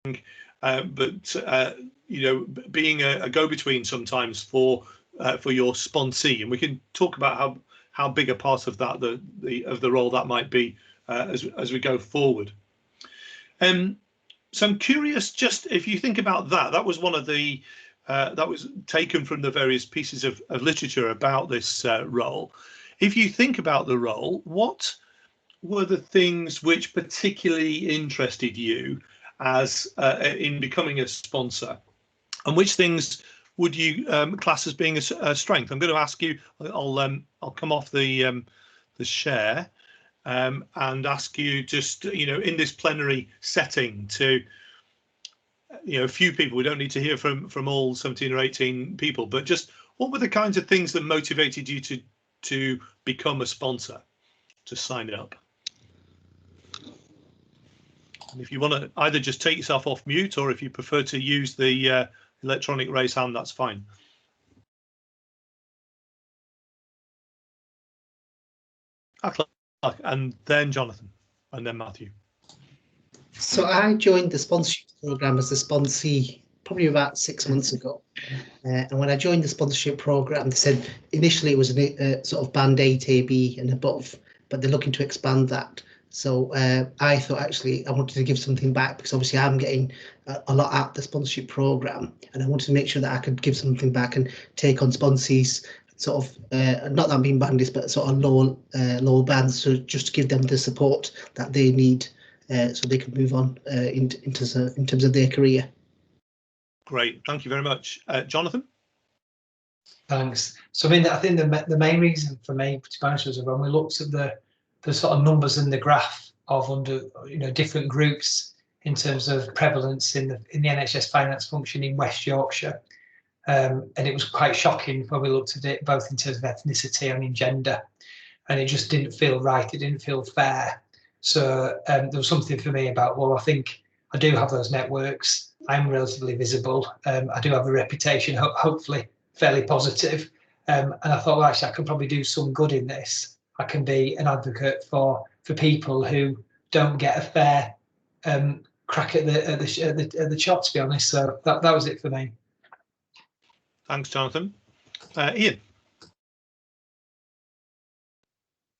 but you know, being a go-between sometimes for your sponsee, and we can talk about how big a part of that the role that might be as we go forward. So I'm curious, just if you think about that was one of the that was taken from the various pieces of literature about this role. If you think about the role, what were the things which particularly interested you as in becoming a sponsor, and which things would you class as being a strength? I'm going to ask you. I'll come off the share and ask you just, you know, in this plenary setting to, you know, a few people. We don't need to hear from all 17 or 18 people, but just what were the kinds of things that motivated you to become a sponsor, to sign up? And if you want to either just take yourself off mute, or if you prefer to use the electronic raise hand, that's fine. And then Jonathan, and then Matthew. So I joined the sponsorship program as a sponsee probably about 6 months ago. And when I joined the sponsorship program, they said initially it was a sort of band 8 AB and above, but they're looking to expand that. So I thought actually I wanted to give something back, because obviously I'm getting a lot out the sponsorship program, and I wanted to make sure that I could give something back and take on sponsees, sort of not that I'm being bandist, but sort of lower bands, so just to give them the support that they need so they can move on in terms of their career. Great, thank you very much, Jonathan. Thanks. So I mean, I think the main reason for me, to be honest, was when we looked at the sort of numbers in the graph of different groups in terms of prevalence in the NHS finance function in West Yorkshire, and it was quite shocking when we looked at it both in terms of ethnicity and in gender, and it just didn't feel right. It didn't feel fair. So there was something for me about, well, I think I do have those networks. I'm relatively visible. I do have a reputation, hopefully fairly positive. And I thought, well, actually, I can probably do some good in this. I can be an advocate for people who don't get a fair crack at the shot, to be honest. So that was it for me. Thanks, Jonathan. Ian.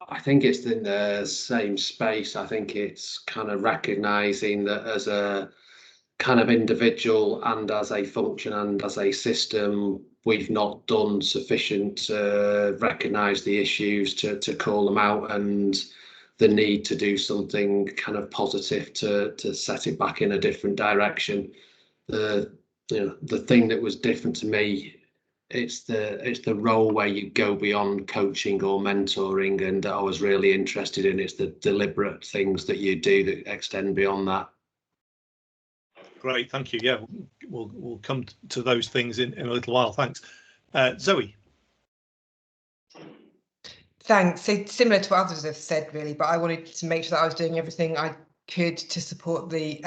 I think it's in the same space. I think it's kind of recognising that as a kind of individual and as a function and as a system, we've not done sufficient to recognise the issues, to call them out, and the need to do something kind of positive to set it back in a different direction. The thing that was different to me, it's the role where you go beyond coaching or mentoring, and I was really interested in it's the deliberate things that you do that extend beyond that. Great, thank you. Yeah, we'll come to those things in a little while. Thanks. Zoe. Thanks. So similar to what others have said, really, but I wanted to make sure that I was doing everything I could to support the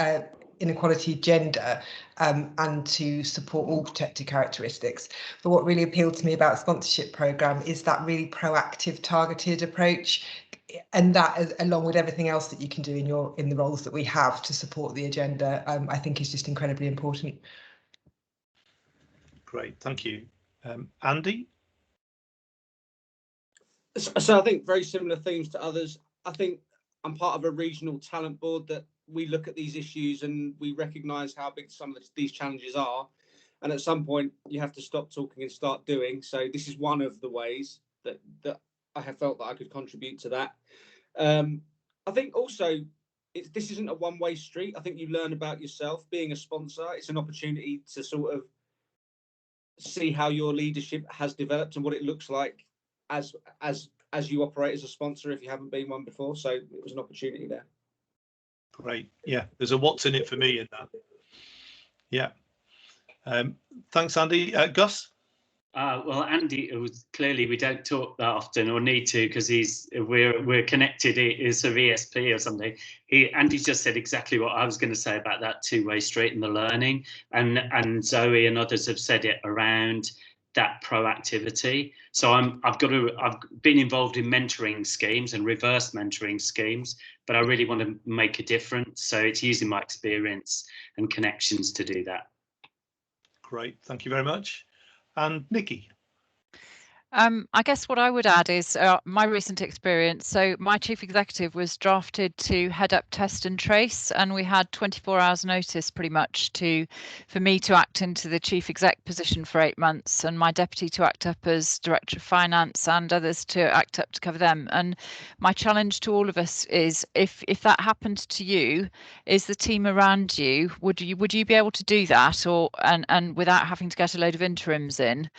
inequality gender and to support all protected characteristics. But what really appealed to me about the sponsorship programme is that really proactive, targeted approach, and that, along with everything else that you can do in the roles that we have to support the agenda, I think is just incredibly important. Great, thank you. Andy? So I think very similar themes to others. I think I'm part of a regional talent board that we look at these issues and we recognise how big some of these challenges are. And at some point you have to stop talking and start doing. So this is one of the ways that I have felt that I could contribute to that. I think also this isn't a one-way street. I think you learn about yourself being a sponsor. It's an opportunity to sort of see how your leadership has developed and what it looks like as you operate as a sponsor if you haven't been one before. So it was an opportunity there. Great. Yeah, there's a what's in it for me in that. Yeah. Thanks, Andy. Gus? Well, Andy, it was clearly we don't talk that often or need to because we're connected. He's sort of ESP or something. Andy just said exactly what I was going to say about that two-way street and the learning, and Zoe and others have said it around that proactivity. So I've been involved in mentoring schemes and reverse mentoring schemes, but I really want to make a difference. So it's using my experience and connections to do that. Great, thank you very much. And Nikki. I guess what I would add is my recent experience. So my chief executive was drafted to head up test and trace, and we had 24 hours notice pretty much for me to act into the chief exec position for 8 months, and my deputy to act up as director of finance, and others to act up to cover them. And my challenge to all of us is, if that happened to you, is the team around you, would you be able to do that, or and without having to get a load of interims in?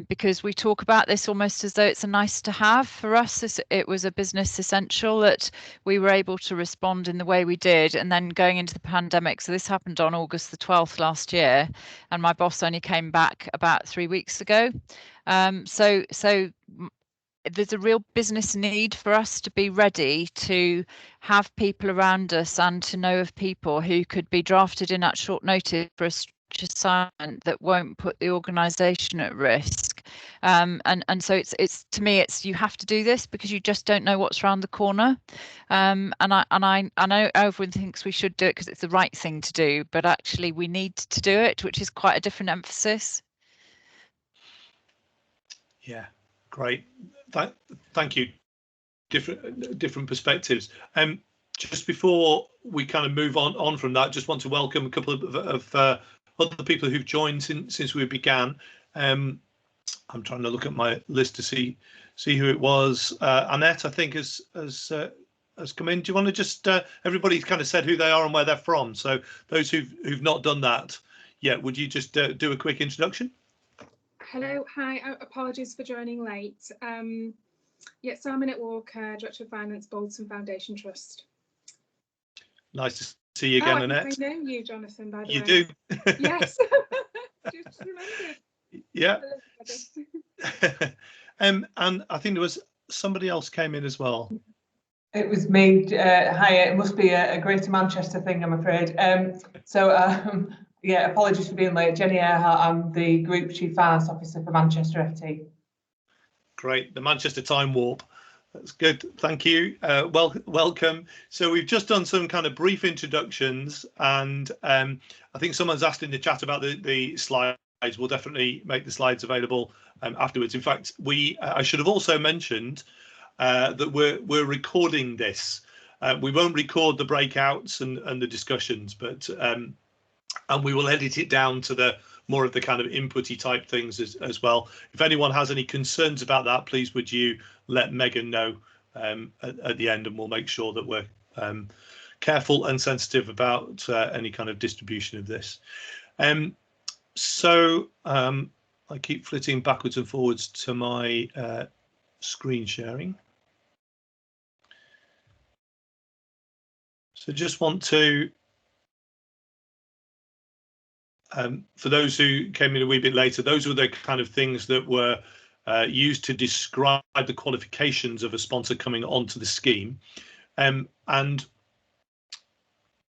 Because we talk about this almost as though it's a nice to have. For us, it was a business essential that we were able to respond in the way we did, and then going into the pandemic. So this happened on August the 12th last year, and my boss only came back about 3 weeks ago. So there's a real business need for us to be ready to have people around us and to know of people who could be drafted in at short notice for a assignment that won't put the organisation at risk. And so it's to me, it's, you have to do this because you just don't know what's around the corner. And I know everyone thinks we should do it because it's the right thing to do, but actually we need to do it, which is quite a different emphasis. Yeah, great. Thank you. Different perspectives. Just before we kind of move on from that, just want to welcome a couple of other people who've joined since we began. I'm trying to look at my list to see who it was. Annette, I think, has come in. Do you want to just everybody's kind of said who they are and where they're from? So those who've not done that yet, would you just do a quick introduction? Hello, hi. Apologies for joining late. Yeah, so I'm Annette Walker, Director of Finance, Bolton Foundation Trust. Nice to see you again, Annette. I know you, Jonathan, by the way. You do? Yes. Just remembered. Yeah. And I think there was somebody else came in as well. It was me. Hi, it must be a Greater Manchester thing, I'm afraid. Yeah, apologies for being late. Jenny Earhart, I'm the Group Chief Finance Officer for Manchester FT. Great, the Manchester time warp. That's good, thank you. Welcome. So we've just done some kind of brief introductions, and I think someone's asked in the chat about the slides. We'll definitely make the slides available afterwards. In fact, I should have also mentioned that we're recording this. We won't record the breakouts and the discussions, but and we will edit it down to the more of the kind of inputty type things as well. If anyone has any concerns about that, please would you let Megan know at the end, and we'll make sure that we're careful and sensitive about any kind of distribution of this. So I keep flitting backwards and forwards to my screen sharing. So just want to, for those who came in a wee bit later, those were the kind of things that were used to describe the qualifications of a sponsor coming onto the scheme. And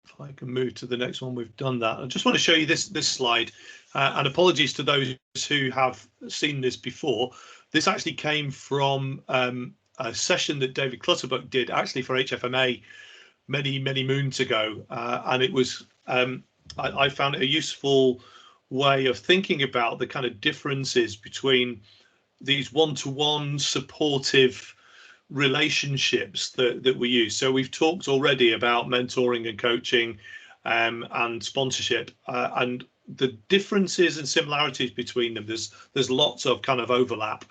if I can move to the next one, we've done that. I just want to show you this slide, and apologies to those who have seen this before. This actually came from a session that David Clutterbuck did actually for HFMA many moons ago, and it was I found it a useful way of thinking about the kind of differences between these one-to-one supportive relationships that we use. So we've talked already about mentoring and coaching and sponsorship, and the differences and similarities between them. There's lots of kind of overlap,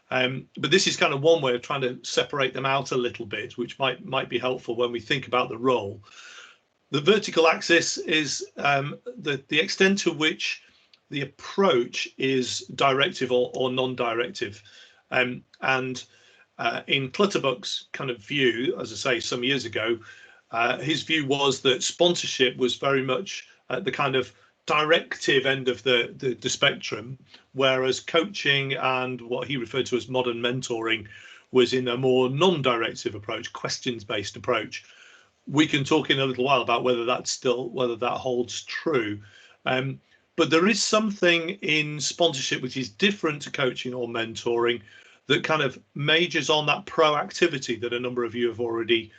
but this is kind of one way of trying to separate them out a little bit, which might be helpful when we think about the role. The vertical axis is the extent to which the approach is directive or non-directive, and in Clutterbuck's kind of view, as I say, some years ago, his view was that sponsorship was very much at the kind of directive end of the spectrum, whereas coaching and what he referred to as modern mentoring was in a more non-directive approach, questions-based approach. We can talk in a little while about whether that holds true. But there is something in sponsorship which is different to coaching or mentoring that kind of majors on that proactivity that a number of you have already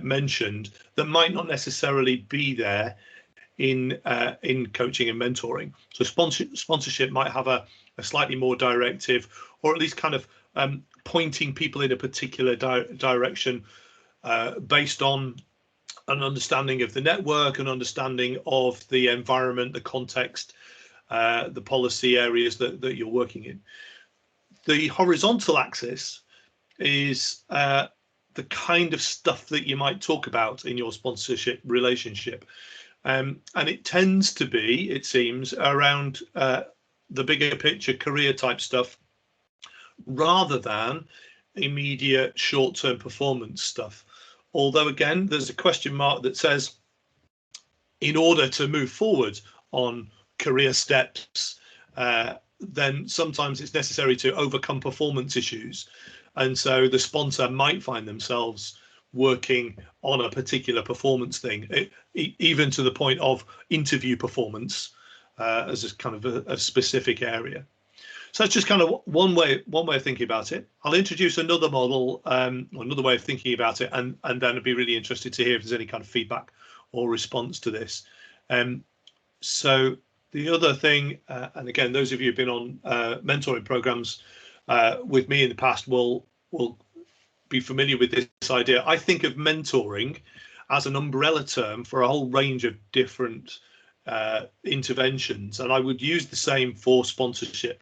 mentioned, that might not necessarily be there in coaching and mentoring. So sponsorship might have a slightly more directive, or at least kind of pointing people in a particular direction based on an understanding of the network, an understanding of the environment, the context, the policy areas that you're working in. The horizontal axis is the kind of stuff that you might talk about in your sponsorship relationship. And it tends to be, it seems, around the bigger picture career type stuff rather than immediate short-term performance stuff. Although, again, there's a question mark that says, in order to move forward on career steps, then sometimes it's necessary to overcome performance issues. And so the sponsor might find themselves working on a particular performance thing, even to the point of interview performance as a kind of a specific area. So that's just kind of one way of thinking about it. I'll introduce another model, another way of thinking about it, and then I'd be really interested to hear if there's any kind of feedback or response to this. So the other thing, and again, those of you who've been on mentoring programs with me in the past will be familiar with this idea. I think of mentoring as an umbrella term for a whole range of different interventions, and I would use the same for sponsorship.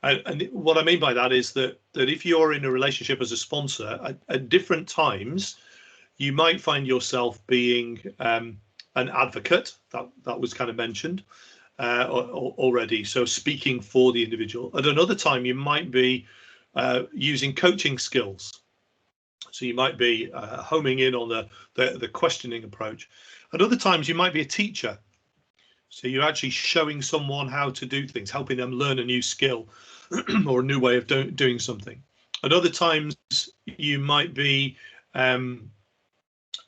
And what I mean by that is that if you're in a relationship as a sponsor, at different times, you might find yourself being an advocate. That was kind of mentioned already. So speaking for the individual. At another time, you might be using coaching skills. So you might be homing in on the questioning approach. At other times, you might be a teacher. So you're actually showing someone how to do things, helping them learn a new skill or a new way of doing something. At other times, you might be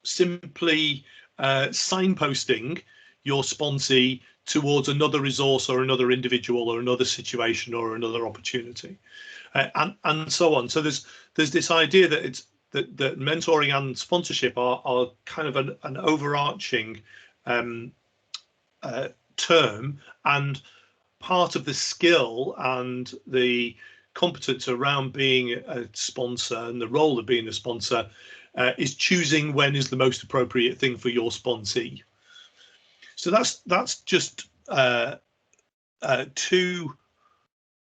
simply signposting your sponsee towards another resource or another individual or another situation or another opportunity, and so on. So there's this idea that it's that mentoring and sponsorship are kind of an overarching term, and part of the skill and the competence around being a sponsor and the role of being a sponsor is choosing when is the most appropriate thing for your sponsee. So that's just two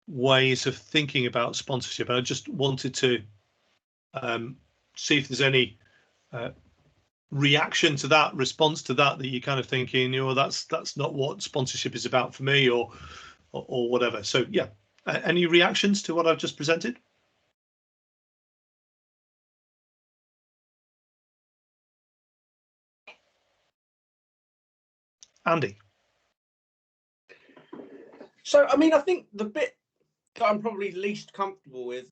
ways of thinking about sponsorship. And I just wanted to see if there's any reaction to that, response to that you're kind of thinking, you know, that's not what sponsorship is about for me, or whatever. So yeah, any reactions to what I've just presented? Andy. So I mean, I think the bit that I'm probably least comfortable with,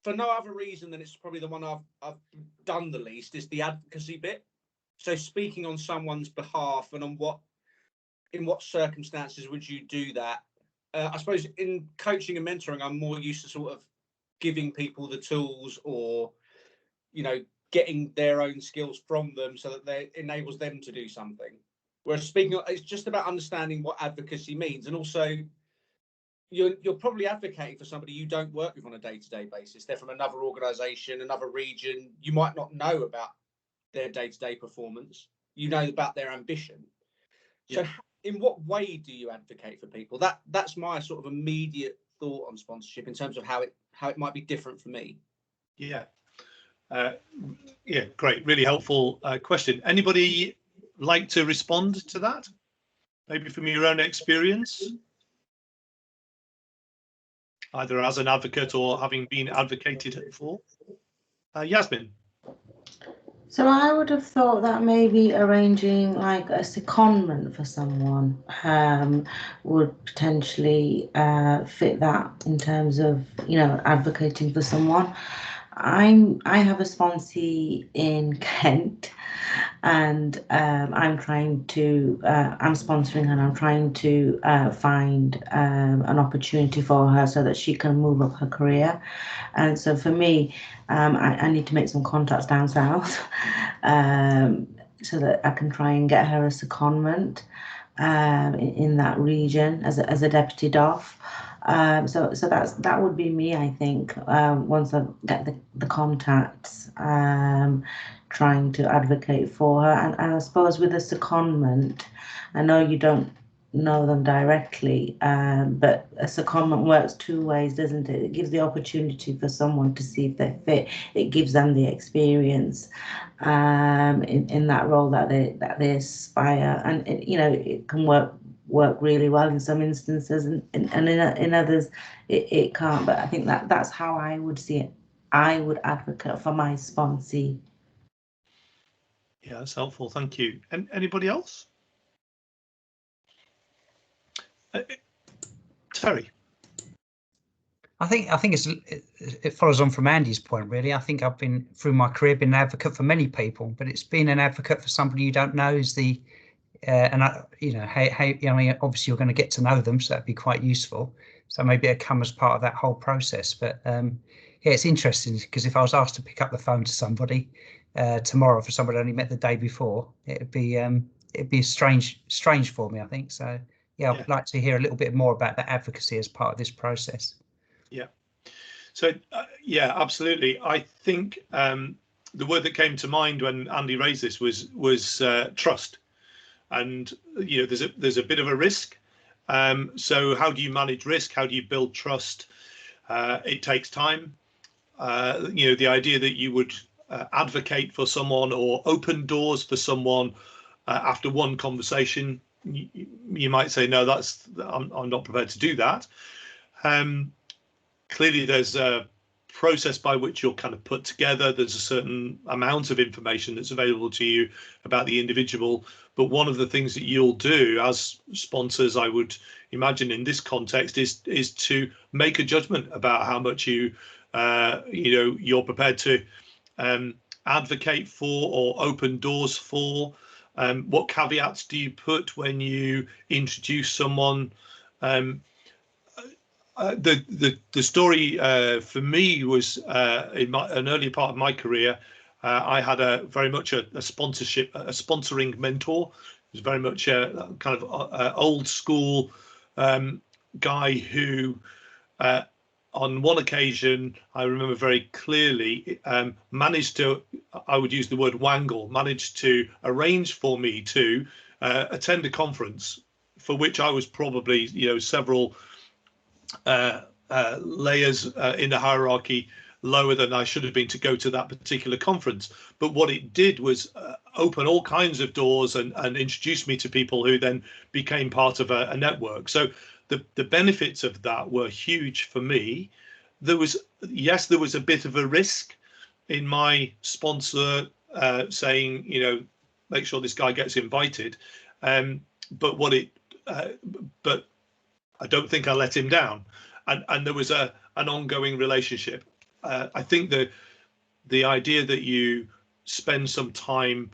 for no other reason than it's probably the one I've done the least, is the advocacy bit. So speaking on someone's behalf, and in what circumstances would you do that? I suppose in coaching and mentoring, I'm more used to sort of giving people the tools, or, you know, getting their own skills from them so that they enables them to do something. Whereas speaking, it's just about understanding what advocacy means, and also you're probably advocating for somebody you don't work with on a day-to-day basis. They're from another organisation, another region. You might not know about their day-to-day performance. You know about their ambition. So in what way do you advocate for people? That's my sort of immediate thought on sponsorship in terms of how it might be different for me. Yeah, great, really helpful question. Anybody like to respond to that? Maybe from your own experience, either as an advocate or having been advocated for. Yasmin. So I would have thought that maybe arranging like a secondment for someone would potentially fit that in terms of, you know, advocating for someone. I have a sponsee in Kent, and I'm sponsoring her, and I'm trying to find an opportunity for her so that she can move up her career. And so for me, I need to make some contacts down south so that I can try and get her a secondment in that region as a deputy DOF. So that would be me, I think, once I get the contacts, trying to advocate for her. And I suppose with a secondment, I know you don't know them directly, but a secondment works two ways, doesn't it? It gives the opportunity for someone to see if they fit. It gives them the experience in that role that they aspire, and it can work really well in some instances, and in others it can't. But I think that's how I would see it. I would advocate for my sponsee. Yeah, that's helpful. Thank you. And anybody else? Terry. I think it follows on from Andy's point, really. I think I've been, through my career, been an advocate for many people, but it's being an advocate for somebody you don't know is the how obviously you're going to get to know them, so that'd be quite useful. So maybe it come as part of that whole process. But yeah, it's interesting because if I was asked to pick up the phone to somebody tomorrow for somebody I only met the day before, it'd be strange for me, I think. So yeah, I'd like to hear a little bit more about that advocacy as part of this process. Yeah. So yeah, absolutely. I think the word that came to mind when Andy raised this was trust. And there's a bit of a risk. So how do you manage risk? How do you build trust? It takes time. The idea that you would advocate for someone or open doors for someone after one conversation, you might say, no, I'm not prepared to do that. Clearly, there's a process by which you're kind of put together. There's a certain amount of information that's available to you about the individual. But one of the things that you'll do as sponsors, I would imagine in this context, is to make a judgment about how much you're prepared to advocate for or open doors for. What caveats do you put when you introduce someone? The story for me was in an earlier part of my career. I had very much a sponsoring mentor. He was very much a kind of old school guy who, on one occasion, I remember very clearly, managed to, I would use the word managed to arrange for me to attend a conference for which I was probably, several layers in the hierarchy lower than I should have been to go to that particular conference. But what it did was open all kinds of doors and introduce me to people who then became part of a network. So the benefits of that were huge for me. There was a bit of a risk in my sponsor saying, make sure this guy gets invited. But I don't think I let him down, and there was an ongoing relationship. I think the idea that you spend some time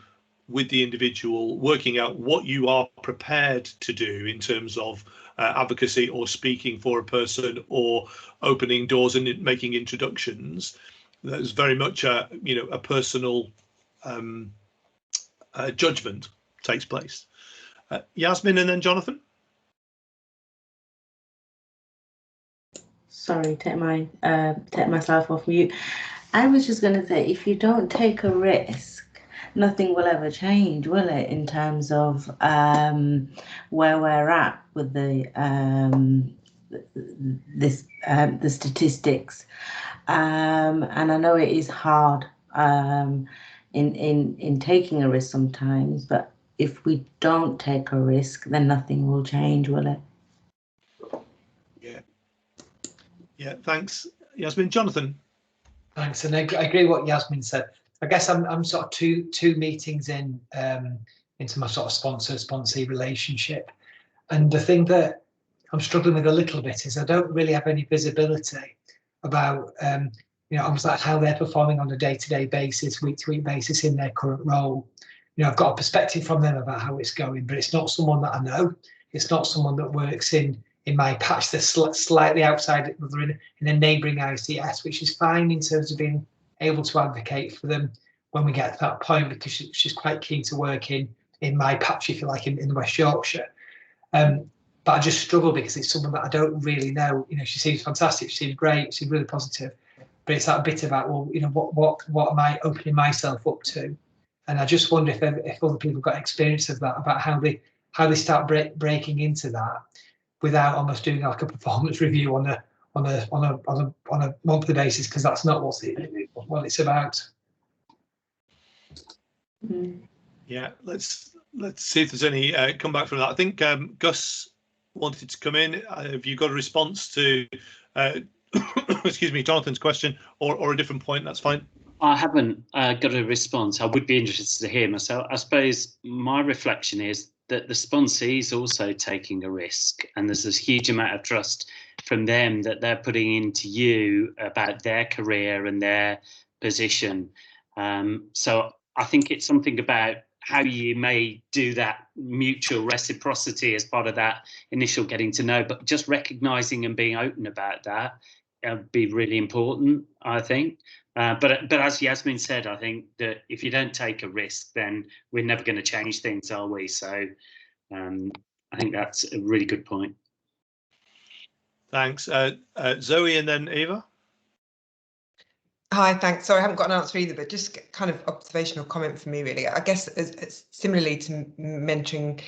with the individual, working out what you are prepared to do in terms of advocacy or speaking for a person or opening doors and making introductions, there's very much a personal judgment takes place. Yasmin and then Jonathan. Sorry, take myself off mute. I was just going to say, if you don't take a risk, nothing will ever change, will it? In terms of where we're at with the statistics, and I know it is hard in taking a risk sometimes, but if we don't take a risk, then nothing will change, will it? Yeah, thanks, Yasmin. Jonathan. Thanks, and I agree what Yasmin said. I guess I'm sort of two meetings in into my sort of sponsor-sponsee relationship, and the thing that I'm struggling with a little bit is I don't really have any visibility about almost like how they're performing on a day-to-day basis, week-to-week basis in their current role. I've got a perspective from them about how it's going, but it's not someone that I know. It's not someone that works in my patch. They're slightly outside, they're in a neighbouring ICS, which is fine in terms of being able to advocate for them when we get to that point, because she's quite keen to work in my patch, if you like, in West Yorkshire. But I just struggle because it's someone that I don't really know. She seems fantastic, she seems great, she seems really positive, but it's that bit about, well, what am I opening myself up to? And I just wonder if other people got experience of that, about how they start breaking into that without almost doing like a performance review on a monthly basis, because that's not what it's about. Yeah, let's see if there's any comeback from that. I think Gus wanted to come in. Have you got a response to excuse me, Jonathan's question, or a different point? That's fine. I haven't got a response. I would be interested to hear myself. I suppose my reflection is that the sponsee is also taking a risk, and there's this huge amount of trust from them that they're putting into you about their career and their position. So I think it's something about how you may do that mutual reciprocity as part of that initial getting to know, but just recognising and being open about that would be really important, I think. But as Yasmin said, I think that if you don't take a risk, then we're never going to change things, are we? So I think that's a really good point. Thanks. Zoe and then Eva. Hi, thanks. Sorry, I haven't got an answer either, but just kind of observational comment for me, really. I guess it's similarly to mentoring,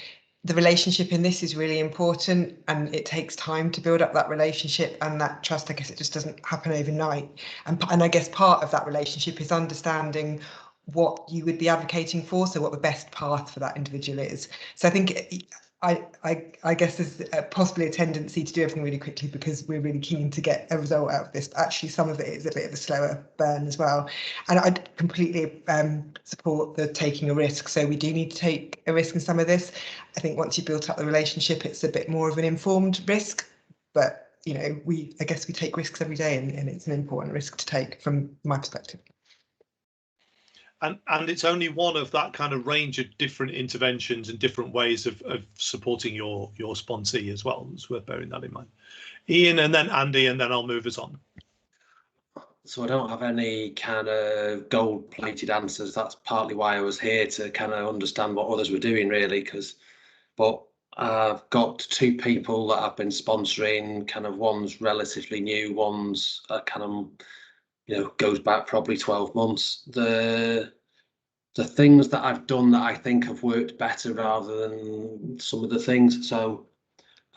the relationship in this is really important, and it takes time to build up that relationship and that trust. I guess it just doesn't happen overnight. And I guess part of that relationship is understanding what you would be advocating for, so what the best path for that individual is. So I think I guess there's possibly a tendency to do everything really quickly because we're really keen to get a result out of this. But actually, some of it is a bit of a slower burn as well. And I completely support the taking a risk. So we do need to take a risk in some of this. I think once you've built up the relationship, it's a bit more of an informed risk. But I guess we take risks every day, and it's an important risk to take from my perspective. And it's only one of that kind of range of different interventions and different ways of supporting your sponsee as well. It's worth bearing that in mind. Ian and then Andy, and then I'll move us on. So I don't have any kind of gold-plated answers. That's partly why I was here, to kind of understand what others were doing, really. But I've got two people that I've been sponsoring. Kind of one's relatively new, one's kind of goes back probably 12 months. The things that I've done that I think have worked better rather than some of the things. So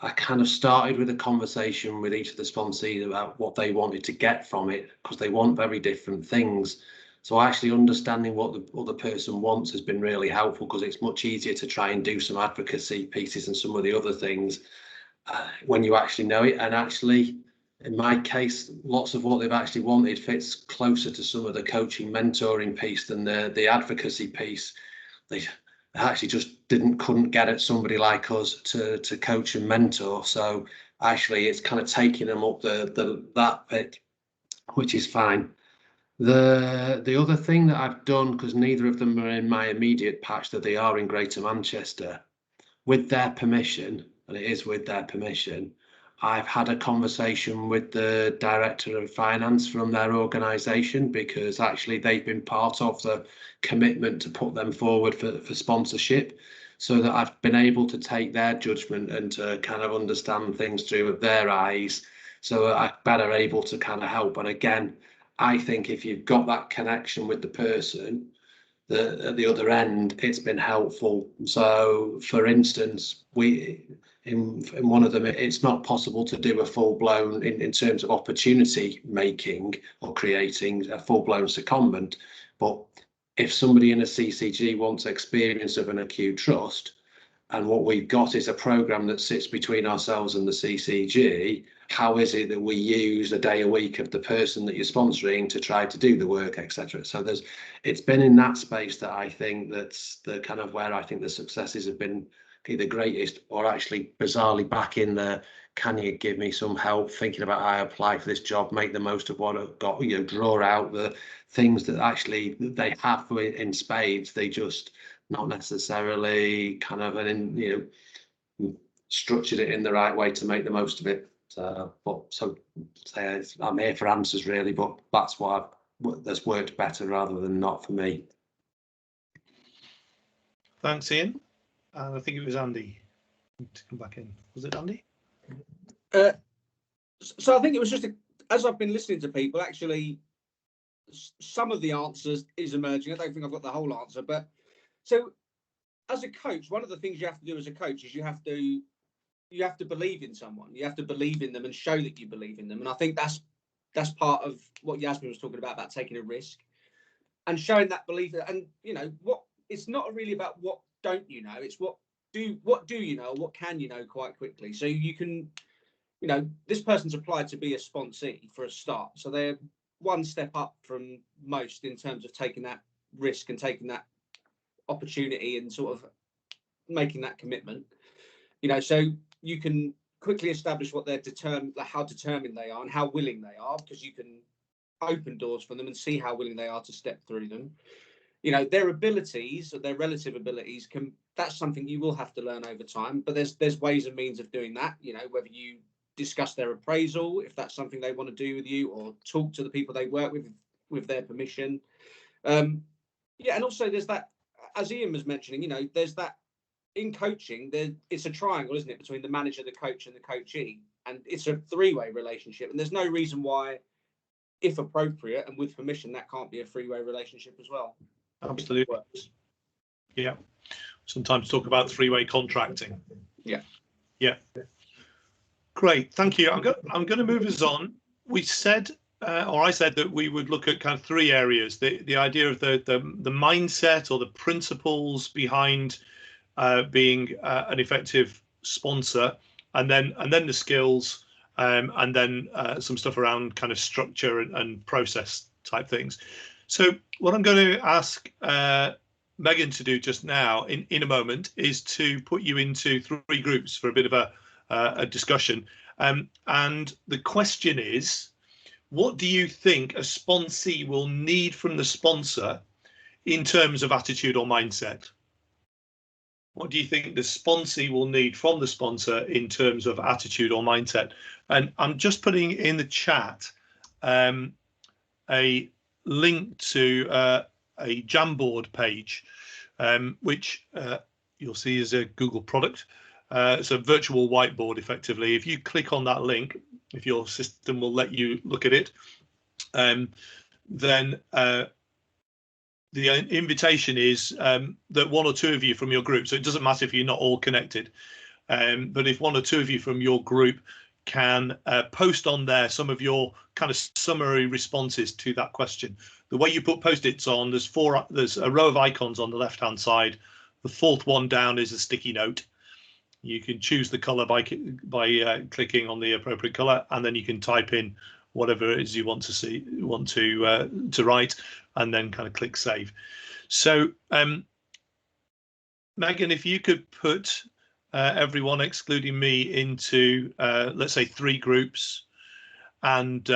I kind of started with a conversation with each of the sponsees about what they wanted to get from it, because they want very different things. So actually understanding what the other person wants has been really helpful, because it's much easier to try and do some advocacy pieces and some of the other things when you actually know it. And actually, in my case, lots of what they've actually wanted fits closer to some of the coaching, mentoring piece than the advocacy piece. They actually just couldn't get at somebody like us to coach and mentor. So actually, it's kind of taking them up that bit, which is fine. The other thing that I've done, because neither of them are in my immediate patch, that they are in Greater Manchester, with their permission, and it is with their permission, I've had a conversation with the director of finance from their organisation, because actually they've been part of the commitment to put them forward for sponsorship, so that I've been able to take their judgment and to kind of understand things through their eyes, so I'm better able to kind of help. And again, I think if you've got that connection with the person at the other end, it's been helpful. So for instance, in one of them, it's not possible to do a full-blown, in terms of opportunity making or creating a full-blown secondment. But if somebody in a CCG wants experience of an acute trust, and what we've got is a programme that sits between ourselves and the CCG. How is it that we use a day a week of the person that you're sponsoring to try to do the work, etc.? So it's been in that space that I think that's the kind of where I think the successes have been either greatest, or actually bizarrely back in the, can you give me some help thinking about how I apply for this job, make the most of what I've got, you know, draw out the things that actually they have in spades, they just not necessarily kind of structured it in the right way to make the most of it. I'm here for answers really, but that's that's worked better rather than not for me. Thanks, Ian. And I think it was Andy to come back in. Was it Andy? So I think it was just as I've been listening to people, actually, some of the answers is emerging. I don't think I've got the whole answer, but so as a coach, one of the things you have to do as a coach is you have to believe in someone. You have to believe in them and show that you believe in them. And I think that's part of what Yasmin was talking about taking a risk and showing that belief. And you know what, it's not really about what don't you know, it's what do you know, what can you know quite quickly. So you can, you know, this person's applied to be a sponsee for a start, so they're one step up from most in terms of taking that risk and taking that opportunity and sort of making that commitment, you know. So you can quickly establish what they're determined, how determined they are and how willing they are, because you can open doors for them and see how willing they are to step through them. You know, their abilities or their relative abilities that's something you will have to learn over time, but there's ways and means of doing that. You know, whether you discuss their appraisal, if that's something they want to do with you, or talk to the people they work with their permission. Yeah, and also there's that, as Ian was mentioning, you know, there's that in coaching, it's a triangle, isn't it, between the manager, the coach, and the coachee, and it's a three-way relationship. And there's no reason why, if appropriate and with permission, that can't be a three-way relationship as well. Absolutely. Yeah. Sometimes talk about three-way contracting. Yeah. Yeah. Great, thank you. I'm going to move us on. We said, or I said, that we would look at kind of three areas: the idea of the mindset or the principles behind being an effective sponsor, and then the skills, and then some stuff around kind of structure and process type things. So what I'm going to ask Megan to do just now in a moment is to put you into three groups for a bit of a discussion. And the question is, what do you think a sponsee will need from the sponsor in terms of attitude or mindset? What do you think the sponsee will need from the sponsor in terms of attitude or mindset? And I'm just putting in the chat a link to a Jamboard page, which you'll see is a Google product. It's a virtual whiteboard, effectively. If you click on that link, if your system will let you look at it, then the invitation is that one or two of you from your group, so it doesn't matter if you're not all connected, but if one or two of you from your group can post on there some of your kind of summary responses to that question. The way you put post-its on, there's a row of icons on the left-hand side. The fourth one down is a sticky note. You can choose the color by clicking on the appropriate color, and then you can type in whatever it is you want to write, and then kind of click save. So Megan, if you could put everyone excluding me into let's say three groups, and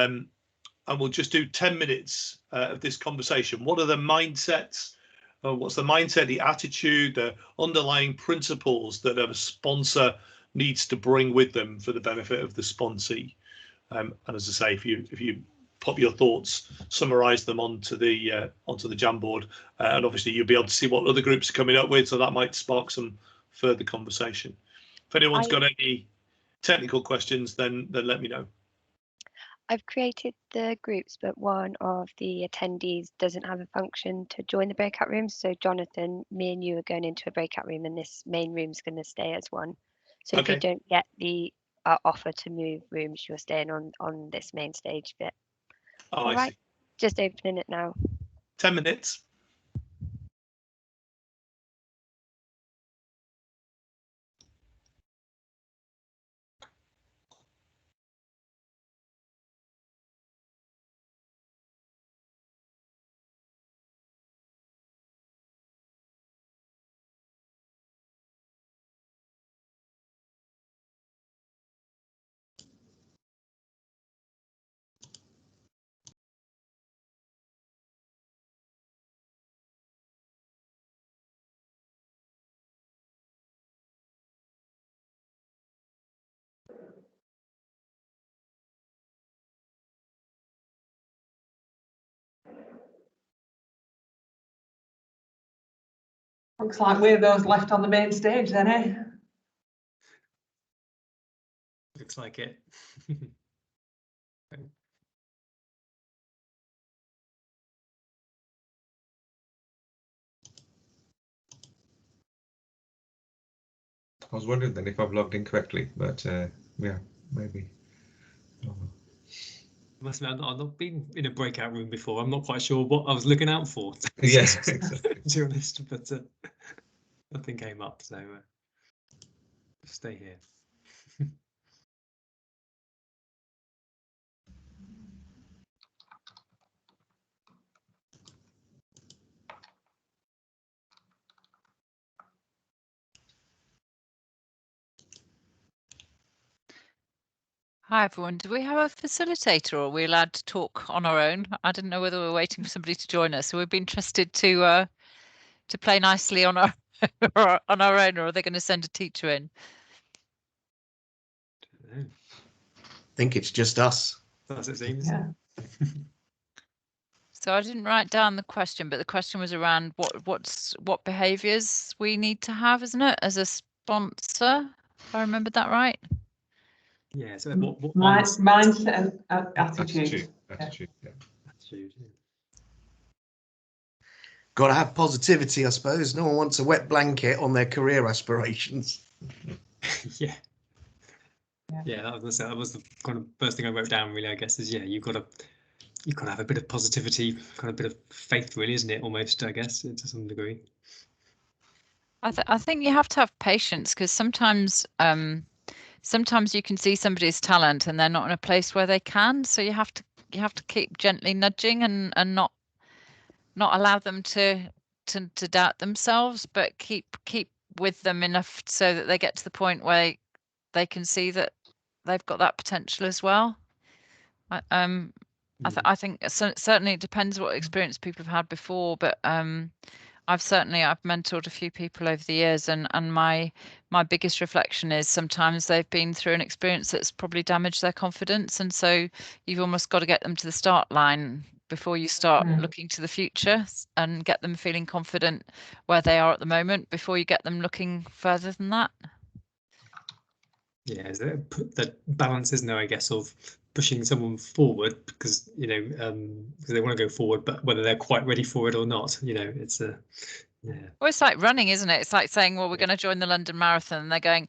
we'll just do 10 minutes of this conversation. What are the mindsets? What's the mindset, the attitude, the underlying principles that a sponsor needs to bring with them for the benefit of the sponsee? And as I say, if you pop your thoughts, summarize them onto the Jamboard, and obviously you'll be able to see what other groups are coming up with, so that might spark some further conversation. If anyone's got any technical questions, then let me know. I've created the groups, but one of the attendees doesn't have a function to join the breakout rooms. So Jonathan, me and you are going into a breakout room, and this main room is going to stay as one. So if you don't get the offer to move rooms, you're staying on this main stage bit. Oh, I see. Just opening it now. 10 minutes. Looks like we're those left on the main stage then, eh? Looks like it. I was wondering then if I've logged in correctly, but yeah, maybe. I must admit, I've not been in a breakout room before. I'm not quite sure what I was looking out for. Yes, exactly. To be honest, but nothing came up, so stay here. Hi everyone. Do we have a facilitator, or are we allowed to talk on our own? I didn't know whether we're waiting for somebody to join us. So we'd be interested to play nicely on our on our own, or are they going to send a teacher in? I think it's just us. That's it seems. Yeah. So I didn't write down the question, but the question was around what behaviours we need to have, isn't it, as a sponsor? If I remembered that right. Yeah. So what mindset and attitude. Attitude. Yeah. Attitude. Yeah. Got to have positivity, I suppose. No one wants a wet blanket on their career aspirations. Yeah. Yeah, that was the kind of first thing I wrote down. Really, I guess is you've got to have a bit of positivity, kind of a bit of faith, really, isn't it? Almost, I guess, to some degree. I think you have to have patience, because sometimes you can see somebody's talent and they're not in a place where they can. So you have to keep gently nudging and not allow them to doubt themselves, but keep with them enough so that they get to the point where they can see that they've got that potential as well. I think certainly it depends what experience people have had before, but I've mentored a few people over the years, and my biggest reflection is sometimes they've been through an experience that's probably damaged their confidence, and so you've almost got to get them to the start line before you start looking to the future, and get them feeling confident where they are at the moment before you get them looking further than that. Yeah, the balance, isn't there, I guess, of pushing someone forward because because they want to go forward, but whether they're quite ready for it or not, it's a Well, it's like running, isn't it? It's like saying, well, we're going to join the London Marathon, and they're going,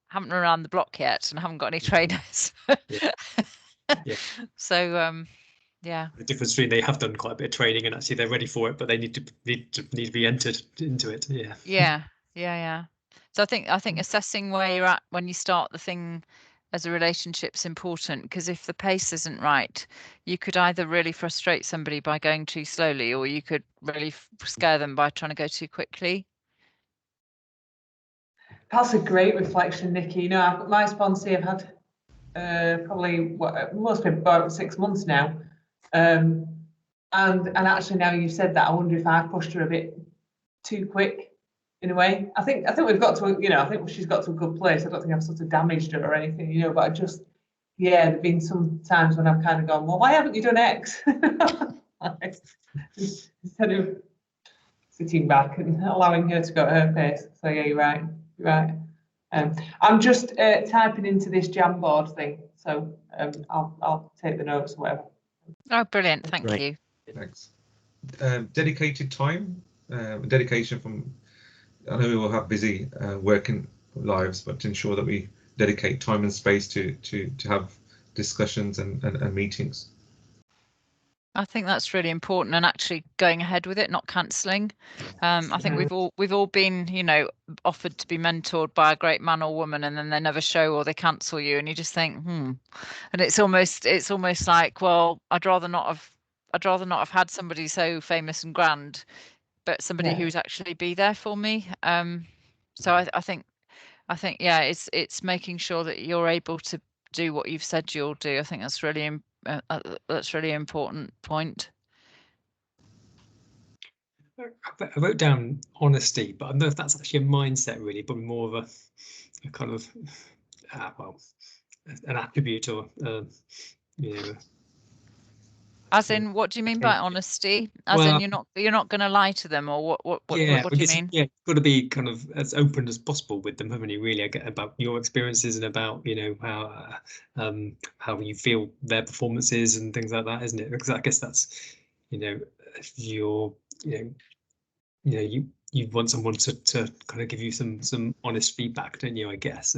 haven't run around the block yet and haven't got any trainers. Yeah. So yeah, the difference between they have done quite a bit of training and actually they're ready for it, but they need to be entered into it. Yeah. So I think assessing where you're at when you start the thing as a relationship's important, because if the pace isn't right, you could either really frustrate somebody by going too slowly, or you could really scare them by trying to go too quickly. That's a great reflection, Nikki. My sponsee I've had probably must be about 6 months now, and actually now you've said that, I wonder if I pushed her a bit too quick in a way. I think we've got to, I think she's got to a good place. I don't think I've sort of damaged her or anything, but I just, there've been some times when I've kind of gone, well, why haven't you done X? Instead of sitting back and allowing her to go at her pace. So yeah, you're right. I'm just typing into this Jamboard thing, so I'll take the notes or whatever. Oh, brilliant! Thank you. Thanks. Dedicated time, dedication from. I know we all have busy working lives, but to ensure that we dedicate time and space to have discussions and meetings. I think that's really important, and actually going ahead with it, not cancelling. I think we've all been, offered to be mentored by a great man or woman, and then they never show or they cancel you, and you just think, and it's almost like, well, I'd rather not have had somebody so famous and grand, but somebody who's actually be there for me. So I think yeah, it's making sure that you're able to do what you've said you'll do. I think that's really important point. I wrote down honesty, but I don't know if that's actually a mindset, really, but more of a kind of an attribute or As in, what do you mean by honesty? As Well, in, you're not going to lie to them, or what do you mean? Yeah, got to be kind of as open as possible with them, haven't you? Really, about your experiences and about, you know, how you feel their performances and things like that, isn't it? Because I guess that's, you know, you're, you want someone to kind of give you some honest feedback, don't you? I guess,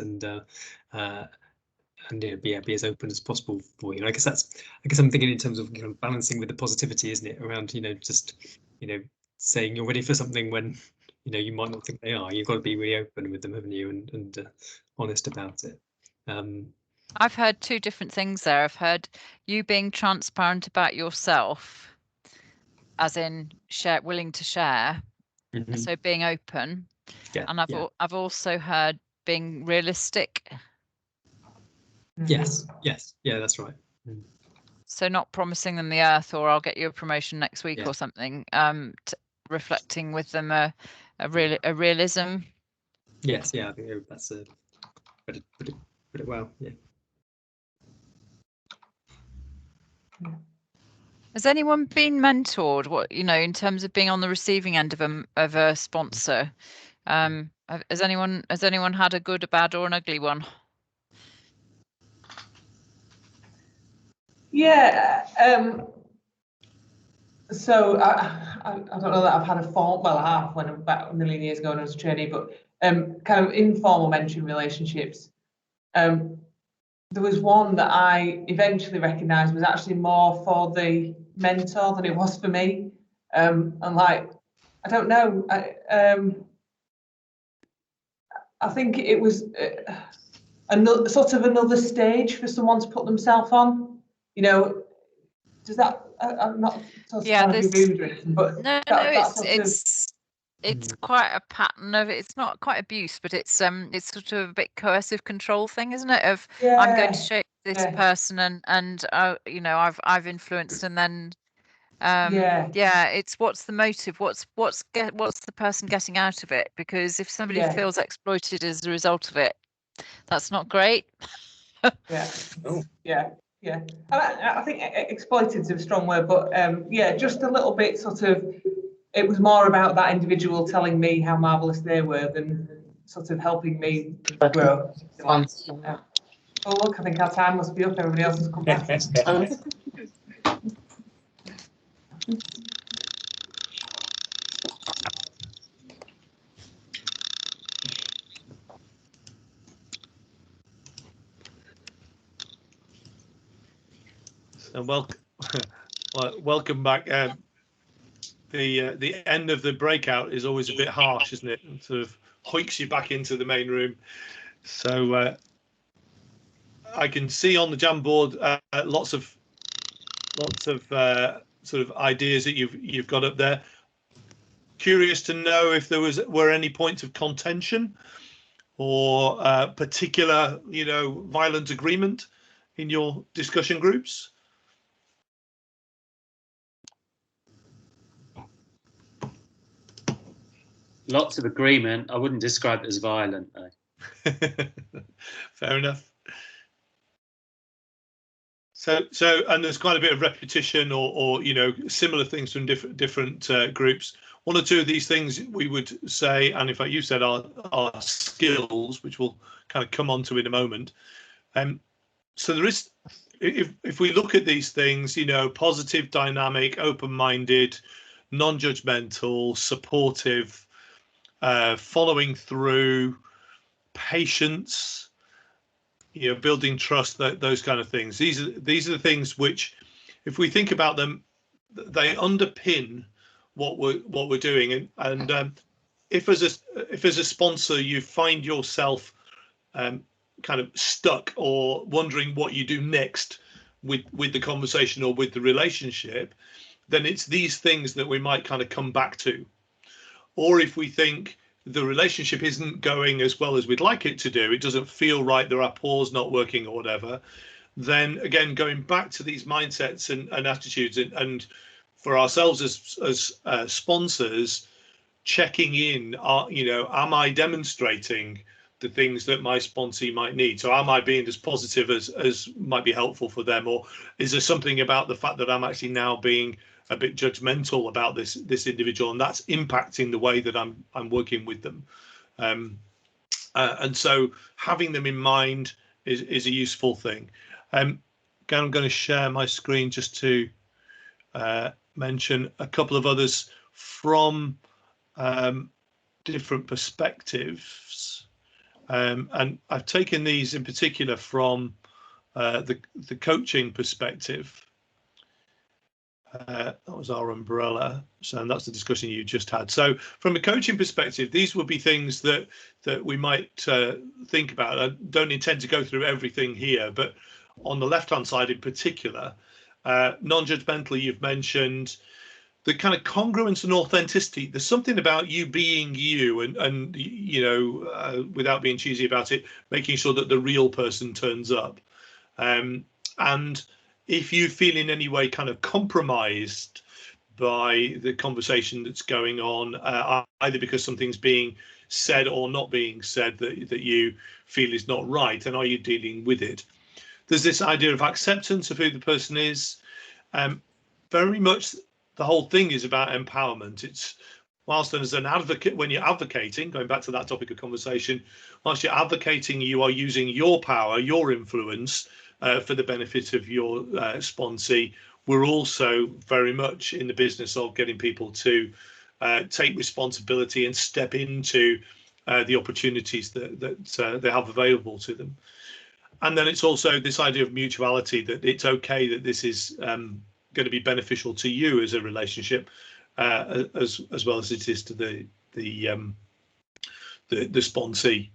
and yeah, be as open as possible for you. And I guess I'm thinking in terms of, you know, balancing with the positivity, isn't it? Around, you know, just, you know, saying you're ready for something when, you know, you might not think they are. You've got to be really open with them, haven't you? And honest about it. I've heard two different things there. I've heard you being transparent about yourself, as in willing to share, so being open. Yeah, and I've also heard being realistic. Yes, yeah, that's right. So not promising them the earth, or I'll get you a promotion next week, or something. Reflecting with them a realism. Yes, yeah, I think that's put it well. Yeah. Has anyone been mentored? What, you know, in terms of being on the receiving end of a sponsor? Has anyone had a good, a bad, or an ugly one? Yeah. So I don't know that I've had a well, I have when about a million years ago when I was a trainee, but kind of informal mentoring relationships. There was one that I eventually recognised was actually more for the mentor than it was for me. And like, I don't know, I think it was another sort of another stage for someone to put themselves on. You know, does that? I'm not sort of trying to be rude or anything, but no, it's quite a pattern of, it's not quite abuse, but it's sort of a bit coercive control thing, isn't it? Of I'm going to shape this person, and you know, I've influenced, and then it's what's the motive, what's the person getting out of it? Because if somebody feels exploited as a result of it, that's not great. Yeah. I think exploited is a strong word, but yeah, just a little bit sort of, it was more about that individual telling me how marvellous they were than sort of helping me grow. Oh, look, I think our time must be up. Everybody else has come back. So welcome back. The end of the breakout is always a bit harsh, isn't it? It sort of hoiks you back into the main room. So I can see on the Jamboard lots of sort of ideas that you've got up there. Curious to know if there were any points of contention or particular, you know, violent agreement in your discussion groups. Lots of agreement. I wouldn't describe it as violent, though. Fair enough. So, and there's quite a bit of repetition, or you know, similar things from different groups. One or two of these things we would say, and in fact, you said are skills, which we'll kind of come on to in a moment. So there is, if we look at these things, you know, positive, dynamic, open-minded, non-judgmental, supportive, following through, patience, you know, building trust, those kind of things. These are the things which, if we think about them, they underpin what we're doing. And if as a sponsor you find yourself kind of stuck or wondering what you do next with the conversation or with the relationship, then it's these things that we might kind of come back to. Or if we think the relationship isn't going as well as we'd like it to do, it doesn't feel right, the rapport's not working or whatever, then again, going back to these mindsets and attitudes, and for ourselves as sponsors, checking in, you know, am I demonstrating the things that my sponsee might need. So am I being as positive as might be helpful for them, or is there something about the fact that I'm actually now being a bit judgmental about this individual, and that's impacting the way that I'm working with them? And so having them in mind is a useful thing. I'm going to share my screen just to mention a couple of others from different perspectives, and I've taken these in particular from the coaching perspective. That was our umbrella, so and that's the discussion you just had. So from a coaching perspective, these would be things that we might think about. I don't intend to go through everything here, but on the left hand side in particular, non-judgmental, you've mentioned the kind of congruence and authenticity. There's something about you being you, and you know, without being cheesy about it, making sure that the real person turns up. And if you feel in any way kind of compromised by the conversation that's going on, either because something's being said or not being said that you feel is not right, and are you dealing with it? There's this idea of acceptance of who the person is. Very much the whole thing is about empowerment. It's whilst as an advocate, when you're advocating, going back to that topic of conversation, whilst you're advocating, you are using your power, your influence for the benefit of your sponsee. We're also very much in the business of getting people to take responsibility and step into the opportunities that they have available to them. And then it's also this idea of mutuality, that it's okay that this is going to be beneficial to you as a relationship, as well as it is to the sponsee.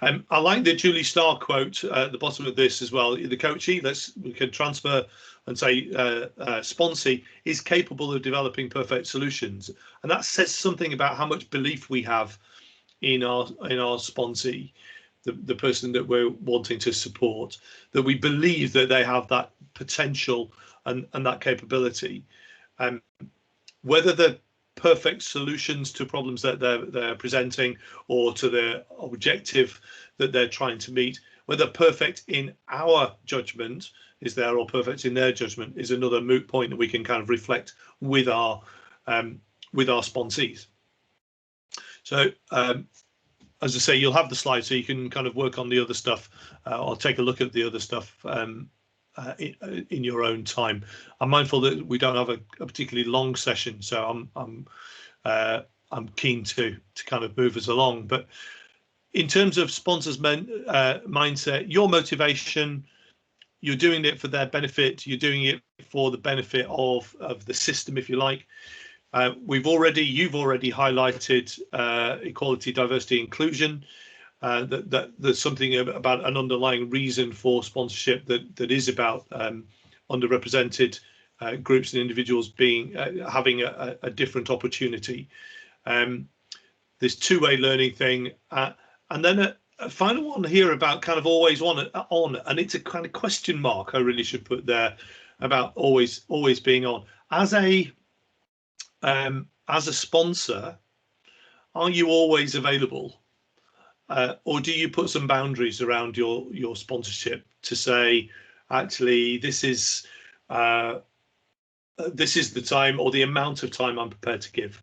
I like the Julie Starr quote at the bottom of this as well. The coachee, we can transfer and say sponsee is capable of developing perfect solutions, and that says something about how much belief we have in our sponsee, the person that we're wanting to support, that we believe that they have that potential and that capability. Whether the perfect solutions to problems that they're presenting or to the objective that they're trying to meet, whether perfect in our judgment is there or perfect in their judgment is another moot point that we can kind of reflect with our sponsees. So as I say, you'll have the slide so you can kind of work on the other stuff or take a look at the other stuff in your own time. I'm mindful that we don't have a particularly long session, so I'm keen to kind of move us along. But in terms of sponsors' mindset, your motivation, you're doing it for their benefit. You're doing it for the benefit of the system, if you like. You've already highlighted equality, diversity, inclusion. That there's something about an underlying reason for sponsorship that is about underrepresented groups and individuals having a different opportunity. This two-way learning thing, and then a final one here about kind of always on, and it's a kind of question mark I really should put there about always being on. As a sponsor, are you always available? Or do you put some boundaries around your sponsorship to say, actually, this is the time or the amount of time I'm prepared to give?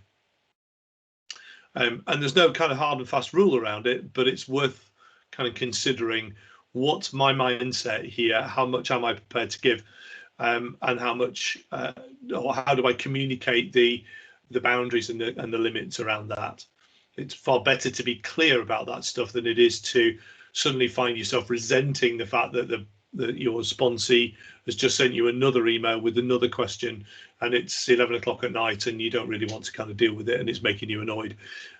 And there's no kind of hard and fast rule around it, but it's worth kind of considering what's my mindset here, how much am I prepared to give, and how much or how do I communicate the boundaries and the limits around that. It's far better to be clear about that stuff than it is to suddenly find yourself resenting the fact that your sponsee has just sent you another email with another question, and it's 11 o'clock at night and you don't really want to kind of deal with it and it's making you annoyed.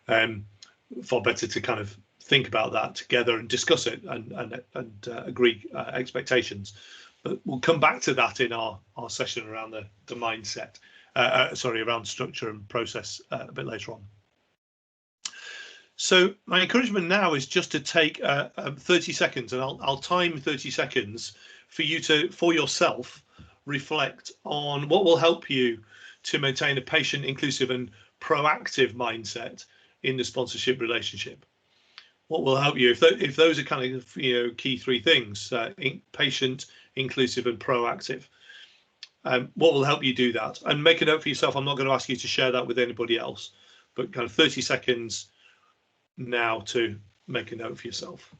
Far better to kind of think about that together and discuss it and agree expectations. But we'll come back to that in our session around the mindset, around structure and process a bit later on. So my encouragement now is just to take 30 seconds, and I'll time 30 seconds for you for yourself, reflect on what will help you to maintain a patient, inclusive and proactive mindset in the sponsorship relationship. what will help you if those are kind of key three things: patient, inclusive, and proactive. What will help you do that? And make a note for yourself. I'm not going to ask you to share that with anybody else, but kind of 30 seconds now to make a note for yourself.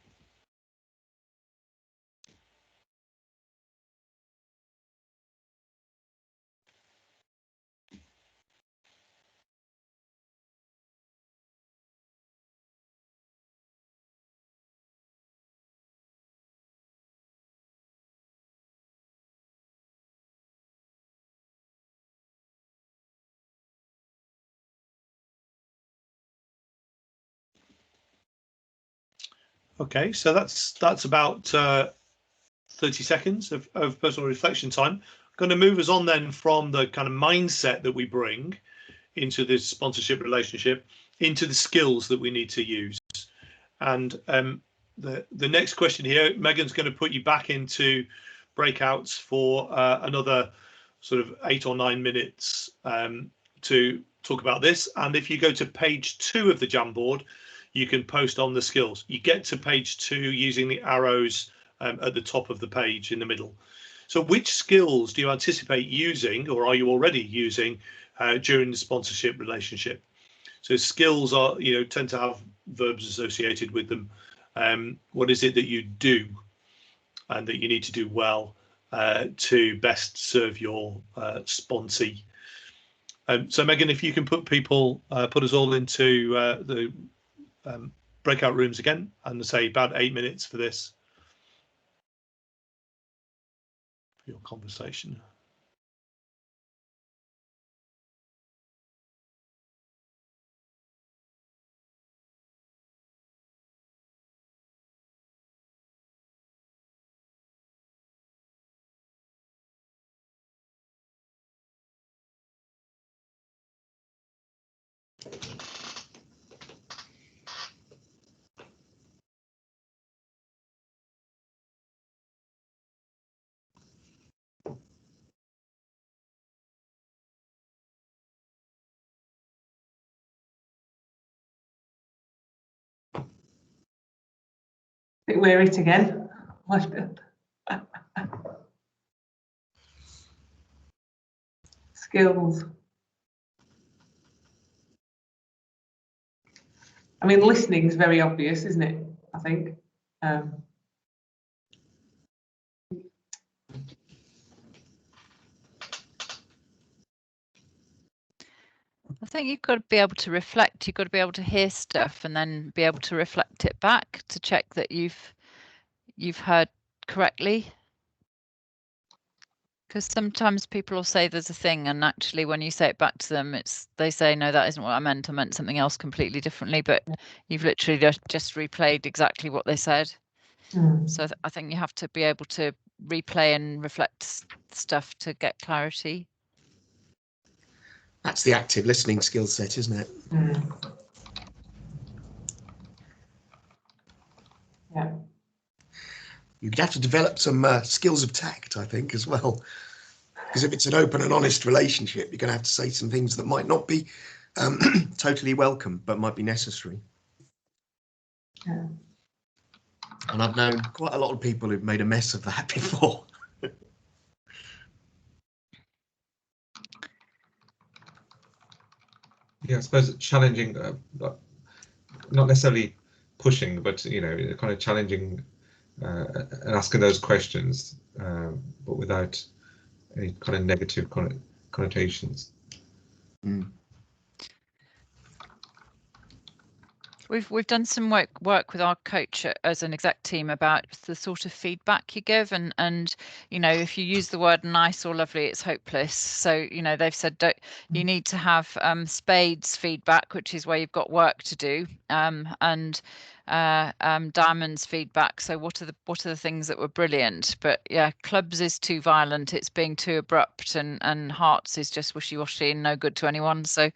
Okay, so that's about 30 seconds of personal reflection time. I'm going to move us on then from the kind of mindset that we bring into this sponsorship relationship into the skills that we need to use. And the next question here, Megan's going to put you back into breakouts for another sort of 8 or 9 minutes to talk about this. And if you go to page 2 of the Jamboard, you can post on the skills. You get to page 2 using the arrows at the top of the page in the middle. So which skills do you anticipate using, or are you already using during the sponsorship relationship? So skills are, tend to have verbs associated with them. What is it that you do and that you need to do well to best serve your sponsee? So Megan, if you can put us all into the breakout rooms again, and say about 8 minutes for this, for your conversation. Wear it again. Skills. I mean, listening is very obvious, isn't it? I think. I think you've got to be able to reflect. You've got to be able to hear stuff and then be able to reflect it back to check that you've heard correctly. Because sometimes people will say there's a thing, and actually when you say it back to them, they say, no, that isn't what I meant. I meant something else completely differently, but you've literally just replayed exactly what they said. So I think you have to be able to replay and reflect stuff to get clarity. That's the active listening skill set, isn't it? Yeah. You'd have to develop some skills of tact, I think, as well. Because if it's an open and honest relationship, you're going to have to say some things that might not be totally welcome, but might be necessary. Yeah. And I've known quite a lot of people who've made a mess of that before. Yeah, I suppose challenging, not necessarily pushing, but kind of challenging and asking those questions, but without any kind of negative connotations. We've done some work with our coach as an exec team about the sort of feedback you give, and if you use the word nice or lovely, it's hopeless. So they've said you need to have spades feedback, which is where you've got work to do, and diamonds feedback. So what are the things that were brilliant? But yeah, clubs is too violent, it's being too abrupt, and hearts is just wishy-washy and no good to anyone. So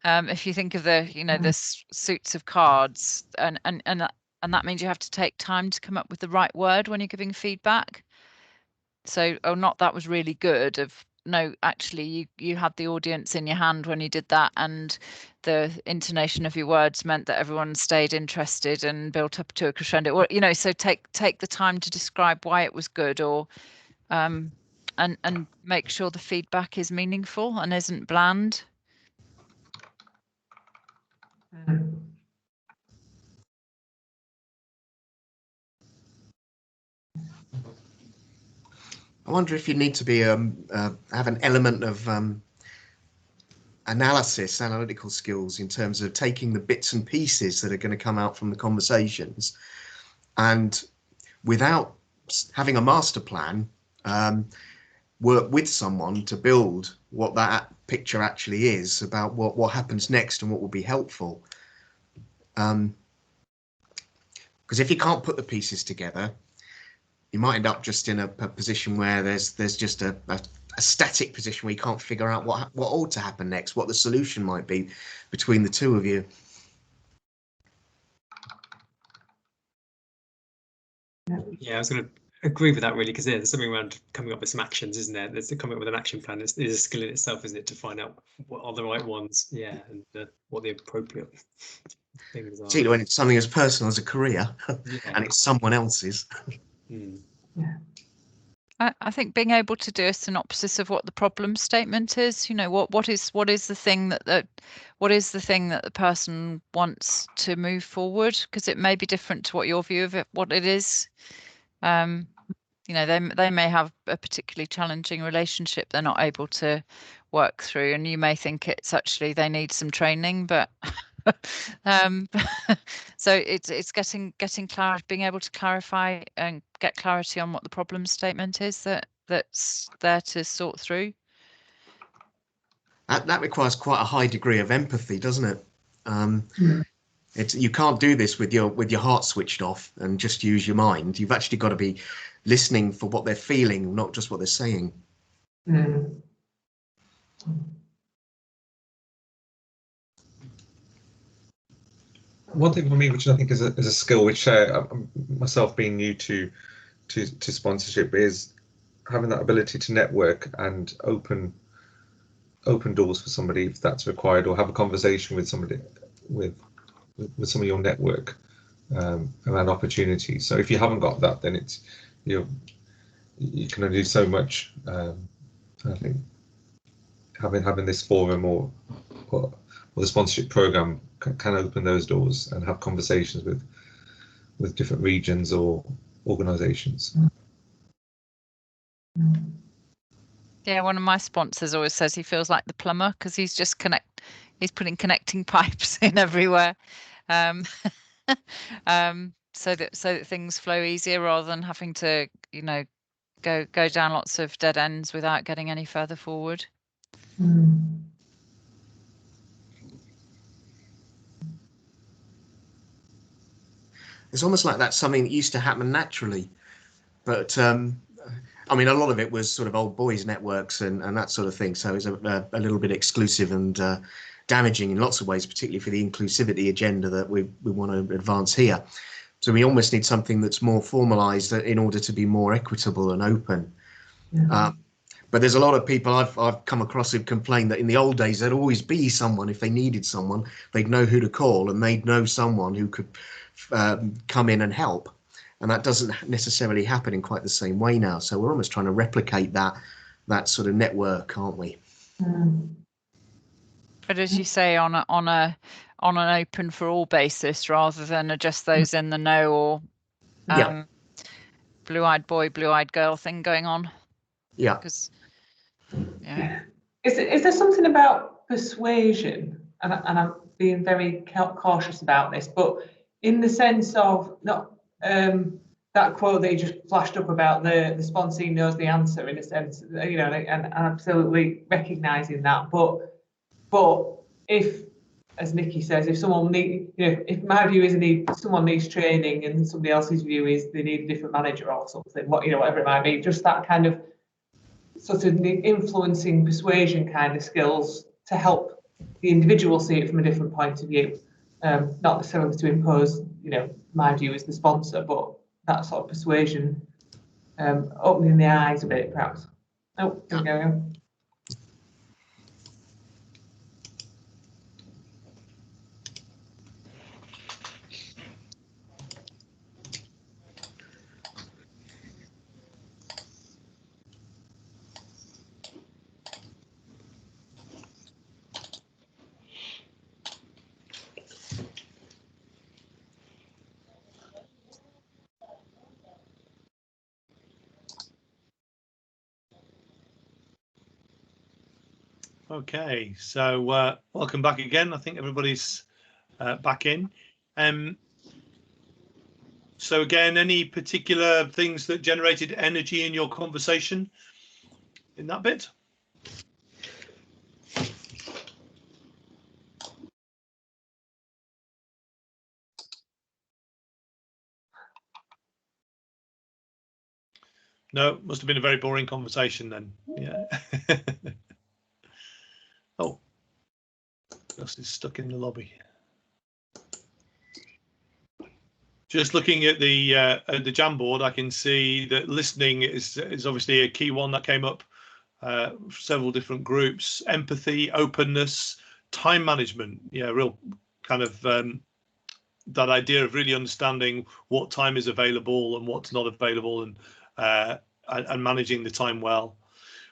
if you think of the suits of cards, and that means you have to take time to come up with the right word when you're giving feedback. So, oh, not that was really good, of no, actually you had the audience in your hand when you did that, and the intonation of your words meant that everyone stayed interested and built up to a crescendo, or you know, so take the time to describe why it was good, or and make sure the feedback is meaningful and isn't bland. I wonder if you need to be have an element of analytical skills in terms of taking the bits and pieces that are going to come out from the conversations, and without having a master plan, work with someone to build what that picture actually is about what happens next and what will be helpful. Because if you can't put the pieces together, you might end up just in a position where there's just a static position where you can't figure out what ought to happen next, what the solution might be between the two of you. Yeah, I was going to agree with that really, because there's something around coming up with some actions, isn't there? There's coming up with an action plan. Is a skill in itself, isn't it, to find out what are the right ones, yeah, and what the appropriate things are. Particularly when it's something as personal as a career, yeah. and it's someone else's. I think being able to do a synopsis of what the problem statement is, you know, what is the thing that the person wants to move forward, because it may be different to what your view of it, what it is. You know, they may have a particularly challenging relationship they're not able to work through, and you may think it's actually they need some training, but so it's getting clarity, being able to clarify and get clarity on what the problem statement is that's there to sort through. That requires quite a high degree of empathy, doesn't it? You can't do this with your heart switched off and just use your mind. You've actually got to be listening for what they're feeling, not just what they're saying. One thing for me, which I think is a skill, which myself being new to sponsorship, is having that ability to network and open doors for somebody if that's required, or have a conversation with somebody with some of your network around opportunities. So if you haven't got that, then it's you can only do so much. I think having this forum or the sponsorship program can open those doors and have conversations with different regions or organizations. Yeah, one of my sponsors always says he feels like the plumber because he's just he's putting connecting pipes in everywhere, so that things flow easier rather than having to, you know, go down lots of dead ends without getting any further forward. It's almost like that's something that used to happen naturally, but I mean, a lot of it was sort of old boys networks and that sort of thing. So it's a little bit exclusive and damaging in lots of ways, particularly for the inclusivity agenda that we want to advance here. So we almost need something that's more formalized in order to be more equitable and open. But there's a lot of people I've come across who complain that in the old days there'd always be someone. If they needed someone, they'd know who to call and they'd know someone who could come in and help. And that doesn't necessarily happen in quite the same way now. So we're almost trying to replicate that sort of network, aren't we? But as you say, on an open for all basis rather than just those in the know or blue-eyed boy, blue-eyed girl thing going on. Yeah. Because Is there something about persuasion, and I'm being very cautious about this, but in the sense of not that quote that you just flashed up about the sponsee knows the answer, in a sense, you know, and absolutely recognising that, but if, as Nikki says, if someone if my view is someone needs training and somebody else's view is they need a different manager or something, whatever it might be, just that kind of sort of influencing persuasion kind of skills to help the individual see it from a different point of view, not necessarily to impose, my view as the sponsor, but that sort of persuasion, opening the eyes a bit, perhaps. Oh, there we go. Okay, so welcome back again. I think everybody's back in. So again, any particular things that generated energy in your conversation in that bit? No, must have been a very boring conversation then. Yeah. Oh, Gus is stuck in the lobby. Just looking at the Jamboard, I can see that listening is obviously a key one that came up. Several different groups: empathy, openness, time management. Yeah, real kind of that idea of really understanding what time is available and what's not available, and managing the time well.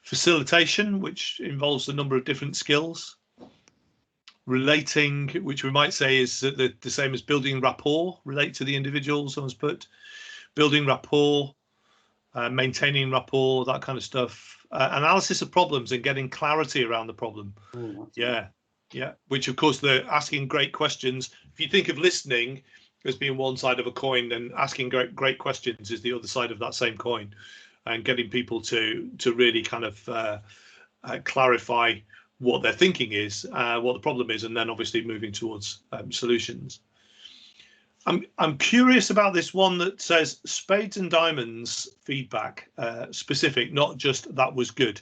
Facilitation, which involves a number of different skills. Relating, which we might say is the same as building rapport, relate to the individual, someone's put. Building rapport, maintaining rapport, that kind of stuff. Analysis of problems and getting clarity around the problem. Yeah, which of course they're asking great questions. If you think of listening as being one side of a coin, then asking great questions is the other side of that same coin, and getting people to really kind of clarify what their thinking is, what the problem is, and then obviously moving towards solutions. I'm curious about this one that says spades and diamonds feedback, specific, not just that was good.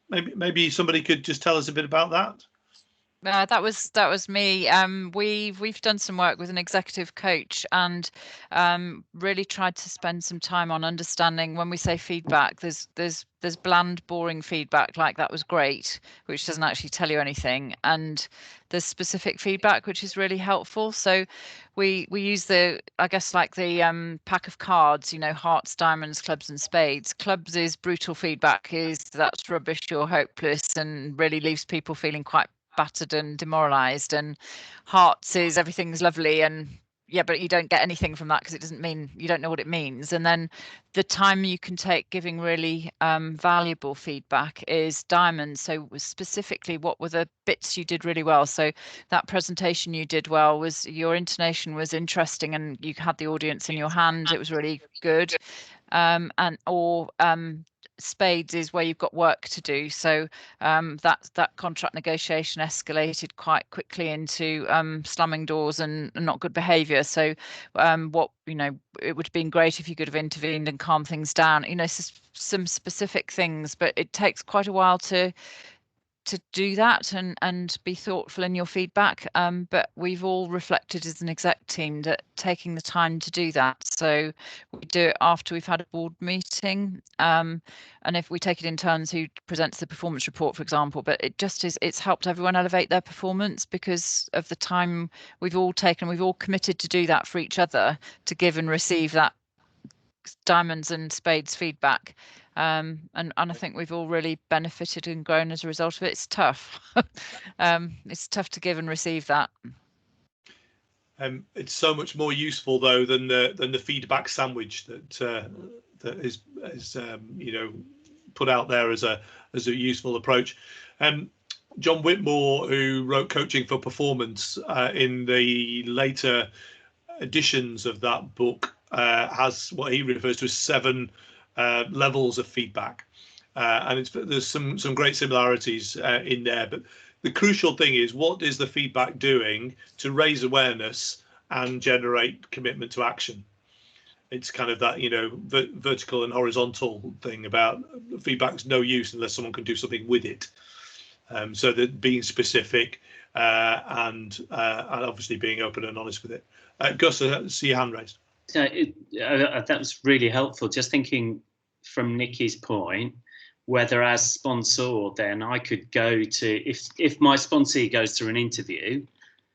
Maybe somebody could just tell us a bit about that. That was me. We've done some work with an executive coach and really tried to spend some time on understanding when we say feedback. There's bland, boring feedback like that was great, which doesn't actually tell you anything, and there's specific feedback which is really helpful. So we use I guess like the pack of cards, hearts, diamonds, clubs, and spades. Clubs is brutal feedback, is that's rubbish, you're hopeless, and really leaves people feeling quite battered and demoralized. And hearts is everything's lovely, and yeah, but you don't get anything from that because it doesn't mean, you don't know what it means. And then the time you can take giving really valuable feedback is diamonds. So specifically, what were the bits you did really well? So that presentation you did well, was your intonation was interesting and you had the audience in your hand, it was really good. Spades is where you've got work to do. So that contract negotiation escalated quite quickly into slamming doors and not good behaviour. So it would have been great if you could have intervened and calmed things down. Some specific things, but it takes quite a while to do that and be thoughtful in your feedback, but we've all reflected as an exec team that taking the time to do that. So we do it after we've had a board meeting, and if we take it in turns who presents the performance report, for example. But it's helped everyone elevate their performance because of the time we've all taken. We've all committed to do that for each other, to give and receive that diamonds and spades feedback, and I think we've all really benefited and grown as a result of it. It's tough. It's tough to give and receive that. It's so much more useful though than the feedback sandwich that is put out there as a useful approach. John Whitmore, who wrote Coaching for Performance, in the later editions of that book, has what he refers to as 7 levels of feedback, and there's some great similarities in there. But the crucial thing is, what is the feedback doing to raise awareness and generate commitment to action? It's kind of that vertical and horizontal thing about feedback's no use unless someone can do something with it. So that being specific and obviously being open and honest with it. Gus, I see your hand raised. That was really helpful. Just thinking from Nikki's point, whether as sponsor, then I could go to, if my sponsee goes to an interview,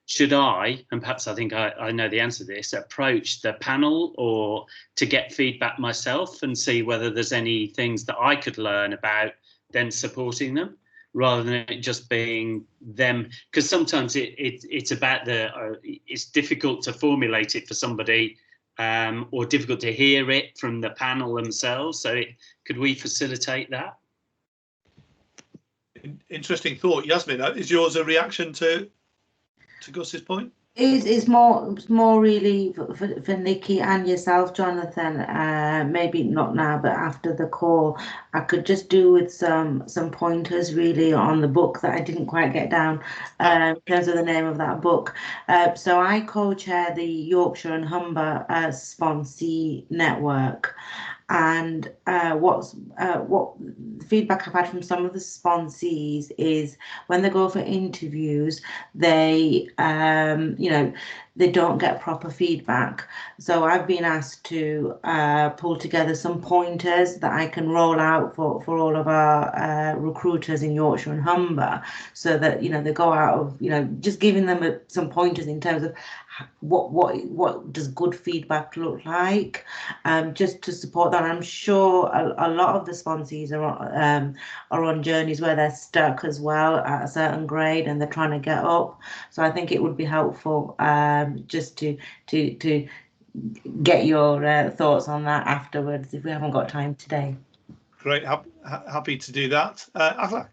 should I, and perhaps I think I know the answer to this, approach the panel or to get feedback myself and see whether there's any things that I could learn about then supporting them, rather than it just being them? Because sometimes it's about it's difficult to formulate it for somebody, or difficult to hear it from the panel themselves. So could we facilitate that? Interesting thought. Yasmin, is yours a reaction to Gus's point? It's more really for Nikki and yourself, Jonathan. Maybe not now, but after the call, I could just do with some pointers really on the book that I didn't quite get down in terms of the name of that book. So I co-chair the Yorkshire and Humber Sponsee Network. And what feedback I've had from some of the sponsees is when they go for interviews, they they don't get proper feedback. So I've been asked to pull together some pointers that I can roll out for all of our recruiters in Yorkshire and Humber, so that they go out of just giving them some pointers in terms of what does good feedback look like, just to support that. I'm sure a lot of the sponsees are on journeys where they're stuck as well at a certain grade and they're trying to get up. So I think it would be helpful just to get your thoughts on that afterwards if we haven't got time today. Great, happy to do that. Akhlaq?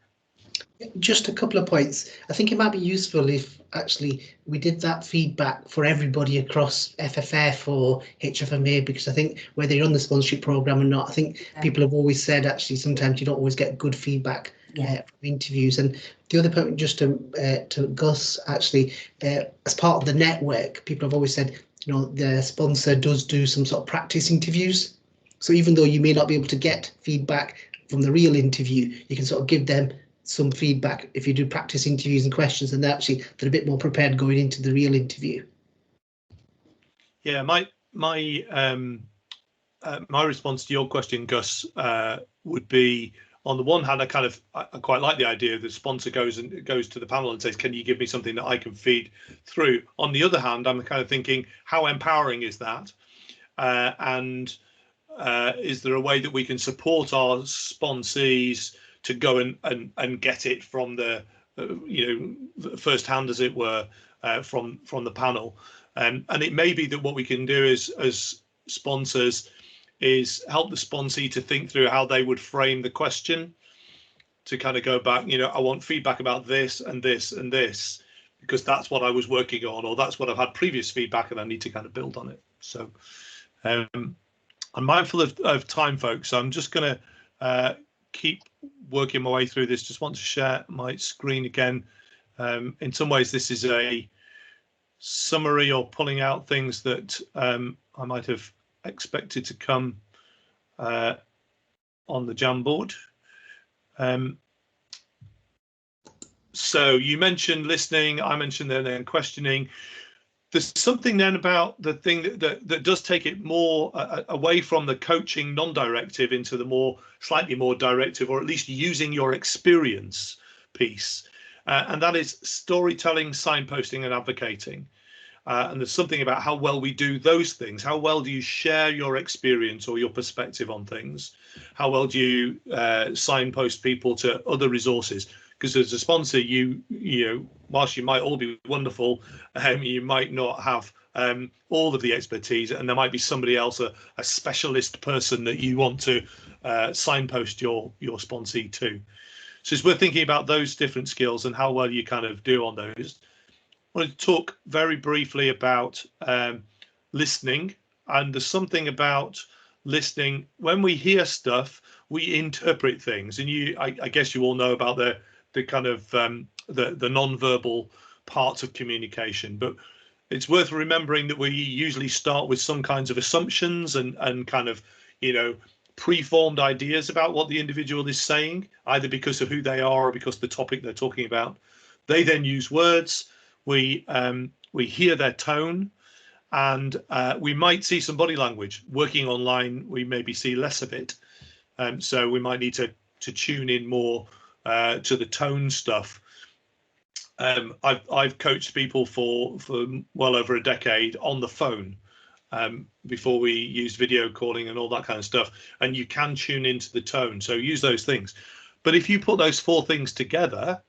Just a couple of points. I think it might be useful if actually we did that feedback for everybody across FFF or HFMA, because I think whether you're on the sponsorship program or not, I think people have always said actually sometimes you don't always get good feedback from interviews. And the other point, just to Gus, actually, as part of the network, people have always said, the sponsor does do some sort of practice interviews. So even though you may not be able to get feedback from the real interview, you can sort of give them some feedback if you do practice interviews and questions, and they're a bit more prepared going into the real interview. Yeah, my response to your question, Gus, would be, on the one hand, I quite like the idea that the sponsor goes to the panel and says, can you give me something that I can feed through? On the other hand, I'm kind of thinking, how empowering is that? And is there a way that we can support our sponsees to go and get it from the first hand, as it were, from the panel? And it may be that what we can do is, as sponsors, is help the sponsee to think through how they would frame the question, to kind of go back, I want feedback about this and this and this, because that's what I was working on, or that's what I've had previous feedback and I need to kind of build on it. So I'm mindful of time, folks, so I'm just going to keep working my way through this. Just want to share my screen again. In some ways, this is a summary or pulling out things that I might have expected to come on the Jamboard. So you mentioned listening, I mentioned then questioning. There's something then about the thing that does take it more away from the coaching non-directive into the slightly more directive, or at least using your experience piece. And that is storytelling, signposting and advocating. And there's something about how well we do those things. How well do you share your experience or your perspective on things? How well do you signpost people to other resources? Because as a sponsor, whilst you might all be wonderful, you might not have all of the expertise, and there might be somebody else, a specialist person that you want to signpost your sponsee to. So it's worth thinking about those different skills and how well you kind of do on those. I want to talk very briefly about listening, and there's something about listening. When we hear stuff, we interpret things, and I guess you all know about the kind of the non-verbal parts of communication, but it's worth remembering that we usually start with some kinds of assumptions and kind of preformed ideas about what the individual is saying, either because of who they are or because of the topic they're talking about. They then use words. We hear their tone, and we might see some body language. Working online, we maybe see less of it, so we might need to tune in more to the tone stuff. I've coached people for well over a decade on the phone, before we used video calling and all that kind of stuff, and you can tune into the tone, so use those things. But if you put those four things together,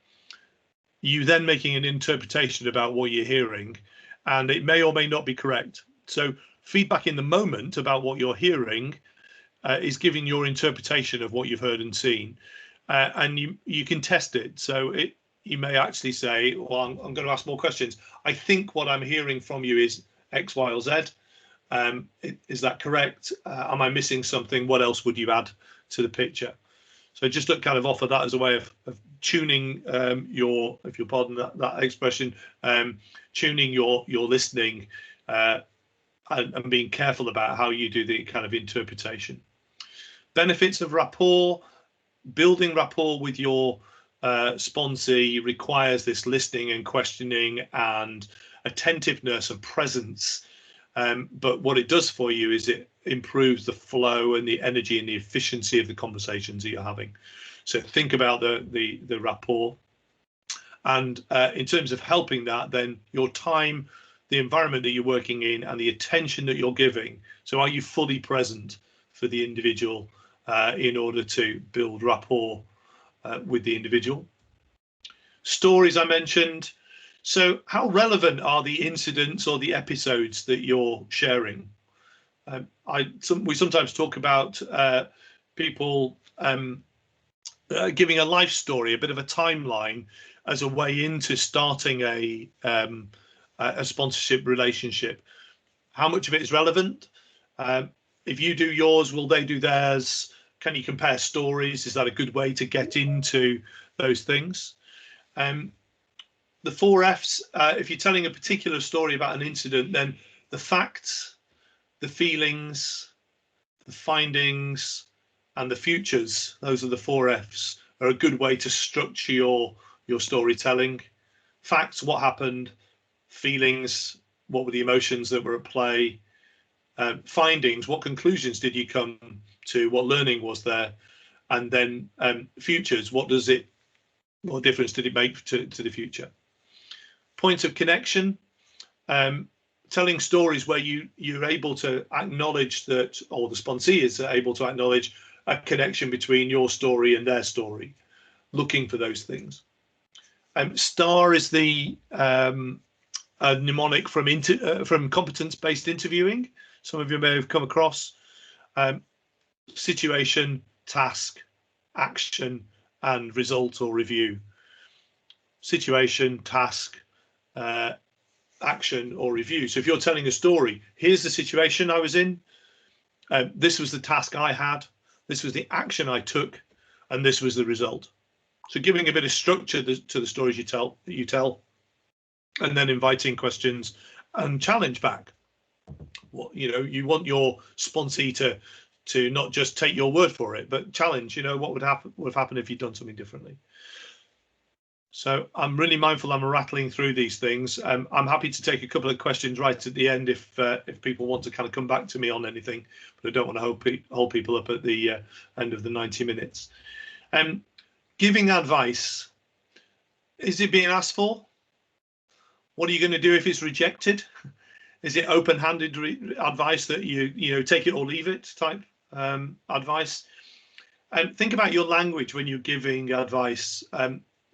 you then making an interpretation about what you're hearing, and it may or may not be correct. So feedback in the moment about what you're hearing is giving your interpretation of what you've heard and seen. and you can test it. So you may actually say, well, I'm going to ask more questions. I think what I'm hearing from you is X, Y, or Z. Is that correct? Am I missing something? What else would you add to the picture? So just to kind of offer that as a way of tuning your, if you'll pardon that expression, tuning your listening and being careful about how you do the kind of interpretation. Benefits of rapport. Building rapport with your sponsee requires this listening and questioning and attentiveness and presence. But what it does for you is it improves the flow and the energy and the efficiency of the conversations that you're having. So think about the rapport. And in terms of helping that, then your time, the environment that you're working in, and the attention that you're giving. So are you fully present for the individual in order to build rapport with the individual? Stories I mentioned. So how relevant are the incidents or the episodes that you're sharing? We sometimes talk about people giving a life story, a bit of a timeline, as a way into starting a sponsorship relationship. How much of it is relevant? If you do yours, will they do theirs? Can you compare stories? Is that a good way to get into those things? The 4 Fs, if you're telling a particular story about an incident, then the facts, the feelings, the findings, and the futures, those are the 4 Fs, are a good way to structure your storytelling. Facts, what happened? Feelings, what were the emotions that were at play? Findings, what conclusions did you come to? What learning was there? And then futures, what difference did it make to the future? Points of connection, telling stories where you're able to acknowledge that, or the sponsee is able to acknowledge a connection between your story and their story, looking for those things. STAR is the mnemonic from competence-based interviewing. Some of you may have come across. Situation, task, action, and result or review. Situation, task, action, or review. So if you're telling a story, here's the situation I was in, this was the task I had, this was the action I took, and this was the result. So giving a bit of structure to the stories you tell, and then inviting questions and challenge back. You want your sponsee to not just take your word for it, but challenge. What would have happened if you'd done something differently. So I'm really mindful I'm rattling through these things. I'm happy to take a couple of questions right at the end if people want to kind of come back to me on anything, but I don't want to hold people up at the end of the 90 minutes. Giving advice, is it being asked for? What are you going to do if it's rejected? Is it open-handed advice that you take it or leave it type advice? Think about your language when you're giving advice.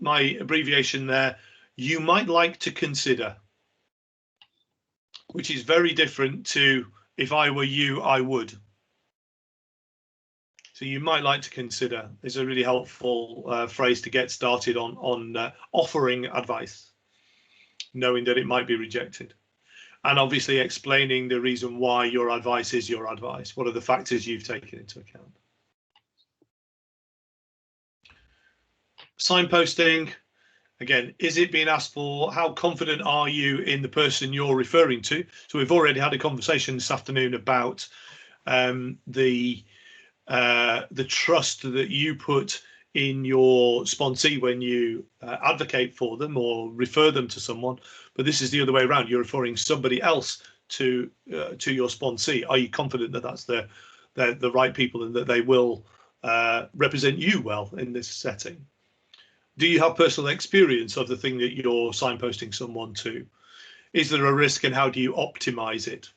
My abbreviation there, you might like to consider, which is very different to if I were you, I would. So you might like to consider is a really helpful phrase to get started on offering advice, knowing that it might be rejected. And obviously explaining the reason why your advice is your advice. What are the factors you've taken into account? Signposting, again, is it being asked for? How confident are you in the person you're referring to? So we've already had a conversation this afternoon about the trust that you put in your sponsee when you advocate for them or refer them to someone. But this is the other way around. You're referring somebody else to your sponsee. Are you confident that that's the right people and that they will represent you well in this setting? Do you have personal experience of the thing that you're signposting someone to? Is there a risk and how do you optimize it?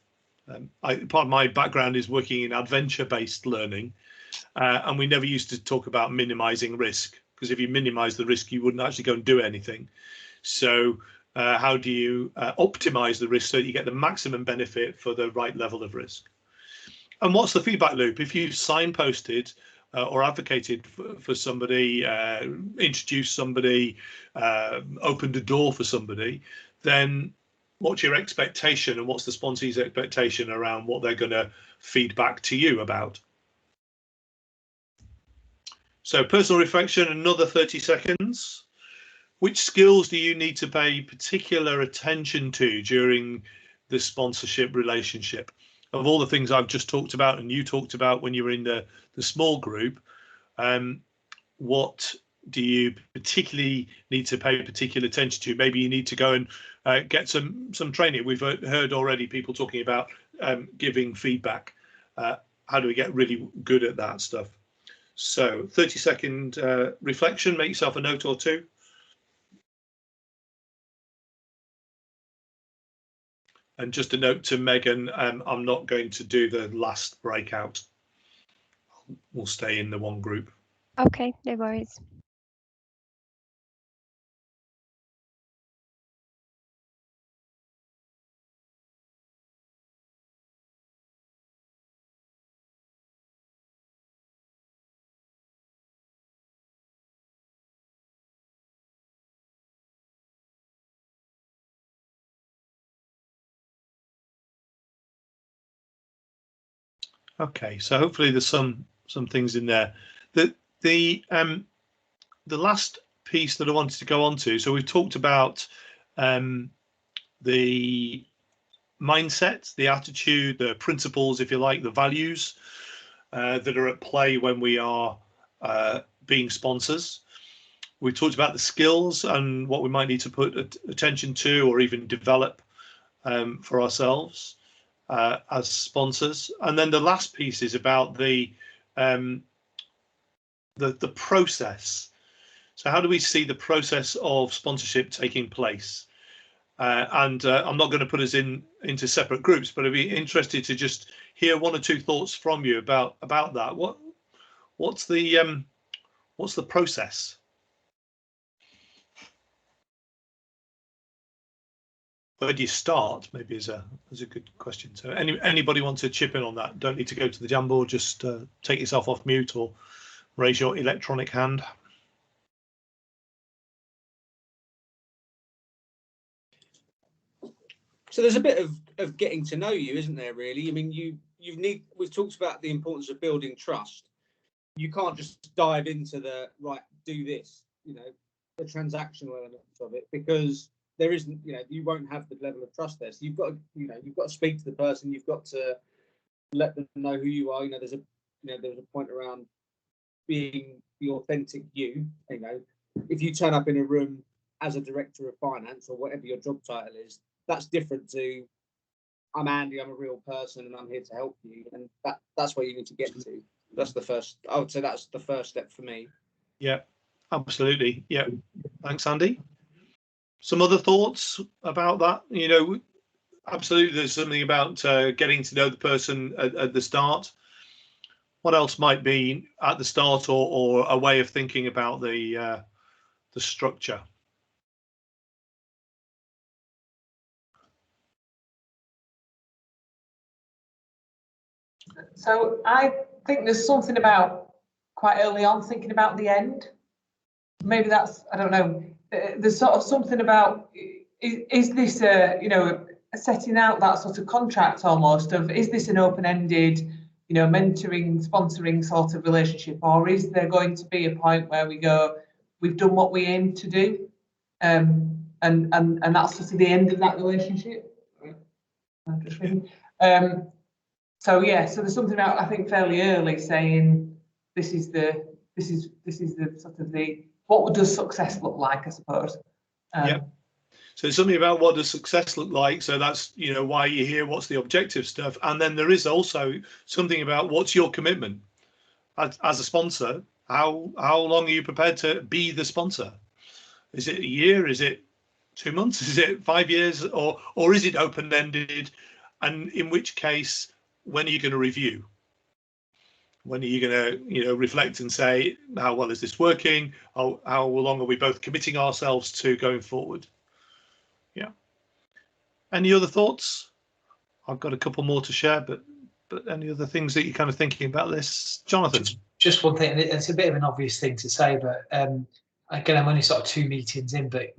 Part of my background is working in adventure-based learning, and we never used to talk about minimizing risk, because if you minimize the risk, you wouldn't actually go and do anything. So how do you optimize the risk so that you get the maximum benefit for the right level of risk? And what's the feedback loop? If you've signposted or advocated for somebody, introduced somebody, opened a door for somebody, then what's your expectation and what's the sponsee's expectation around what they're going to feed back to you about? So personal reflection, another 30 seconds. Which skills do you need to pay particular attention to during the sponsorship relationship? Of all the things I've just talked about and you talked about when you were in the small group, what do you particularly need to pay particular attention to? Maybe you need to go and get some training. We've heard already people talking about giving feedback. How do we get really good at that stuff? So 30-second reflection, make yourself a note or two. And just a note to Megan, I'm not going to do the last breakout. We'll stay in the one group. Okay, no worries. Okay, so hopefully there's some things in there. The last piece that I wanted to go on to, so we've talked about the mindset, the attitude, the principles, if you like, the values that are at play when we are being sponsors. We talked about the skills and what we might need to put attention to or even develop for ourselves as sponsors. And then the last piece is about the process. So how do we see the process of sponsorship taking place? I'm not going to put us into separate groups, but I'd be interested to just hear one or two thoughts from you about that. What's the process? Where do you start? Maybe is a good question. So anybody want to chip in on that? Don't need to go to the Jamboard. Just take yourself off mute or raise your electronic hand. So there's a bit of getting to know you, isn't there? Really, I mean, we've talked about the importance of building trust. You can't just dive into the right, do this, the transactional elements of it, because there isn't, you won't have the level of trust there. So you've got to speak to the person. You've got to let them know who you are. There's a point around being the authentic you. If you turn up in a room as a director of finance or whatever your job title is, that's different to I'm Andy, I'm a real person and I'm here to help you. And that's where you need to get to. That's the first, I would say that's the first step for me. Yeah, absolutely. Yeah. Thanks, Andy. Some other thoughts about that? Absolutely. There's something about getting to know the person at the start. What else might be at the start or a way of thinking about the structure? So I think there's something about quite early on thinking about the end. Maybe that's, I don't know, there's sort of something about, is this setting out that sort of contract almost of, is this an open-ended, mentoring, sponsoring sort of relationship, or is there going to be a point where we go, we've done what we aim to do, and that's sort of the end of that relationship? I'm just reading. So yeah, so there's something about, I think, fairly early saying this is the sort of the, what does success look like, I suppose. Yeah. So something about what does success look like. So that's why you're here. What's the objective stuff? And then there is also something about what's your commitment as a sponsor. How long are you prepared to be the sponsor? Is it a year? Is it 2 months? Is it 5 years? Or is it open ended? And in which case, when are you going to review? When are you going to reflect and say, how well is this working? How long are we both committing ourselves to going forward? Yeah. Any other thoughts? I've got a couple more to share, but any other things that you're kind of thinking about this, Jonathan? just one thing, and it's a bit of an obvious thing to say, but again, I'm only sort of 2 meetings in, but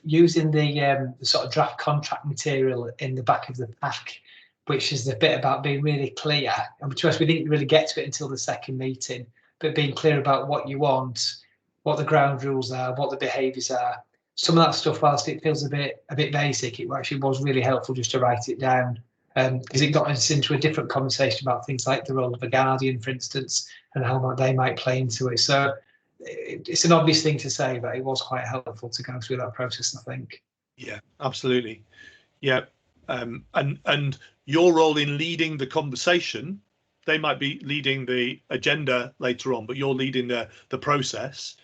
using the sort of draft contract material in the back of the pack, which is the bit about being really clear. And to us, we didn't really get to it until the second meeting, but being clear about what you want, what the ground rules are, what the behaviours are. Some of that stuff, whilst it feels a bit basic, it actually was really helpful just to write it down, because it got us into a different conversation about things like the role of a guardian, for instance, and how they might play into it. So it's an obvious thing to say, but it was quite helpful to go through that process, I think. Yeah, absolutely. Yeah, and your role in leading the conversation, they might be leading the agenda later on, but you're leading the process.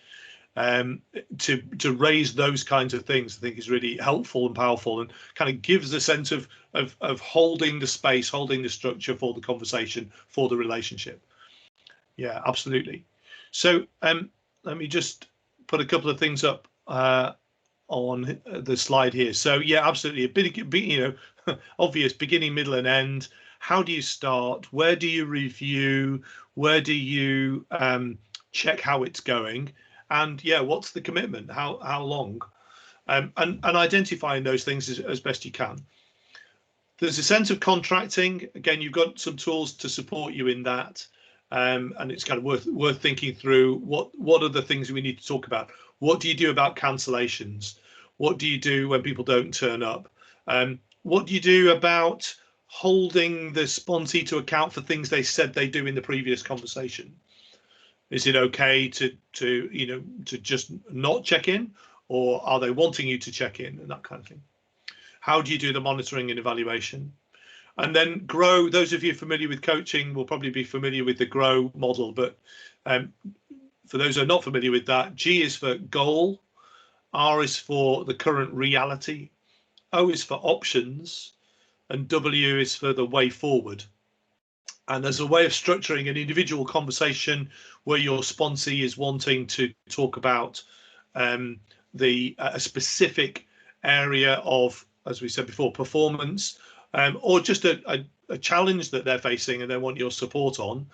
To raise those kinds of things, I think is really helpful and powerful, and kind of gives a sense of holding the space, holding the structure for the conversation, for the relationship. Yeah, absolutely. So let me just put a couple of things up on the slide here. So yeah, absolutely, a bit obvious beginning, middle, and end. How do you start? Where do you review? Where do you check how it's going? And yeah, what's the commitment? How long? And identifying those things as best you can. There's a sense of contracting. Again, you've got some tools to support you in that, and it's kind of worth thinking through. What are the things we need to talk about? What do you do about cancellations? What do you do when people don't turn up? What do you do about holding the sponsee to account for things they said they do in the previous conversation? Is it okay to just not check in, or are they wanting you to check in, and that kind of thing? How do you do the monitoring and evaluation? And then grow. Those of you familiar with coaching will probably be familiar with the grow model, but for those who are not familiar with that, G is for goal, R is for the current reality, O is for options, and W is for the way forward. And as a way of structuring an individual conversation where your sponsee is wanting to talk about a specific area of, as we said before, performance, or just a challenge that they're facing and they want your support on,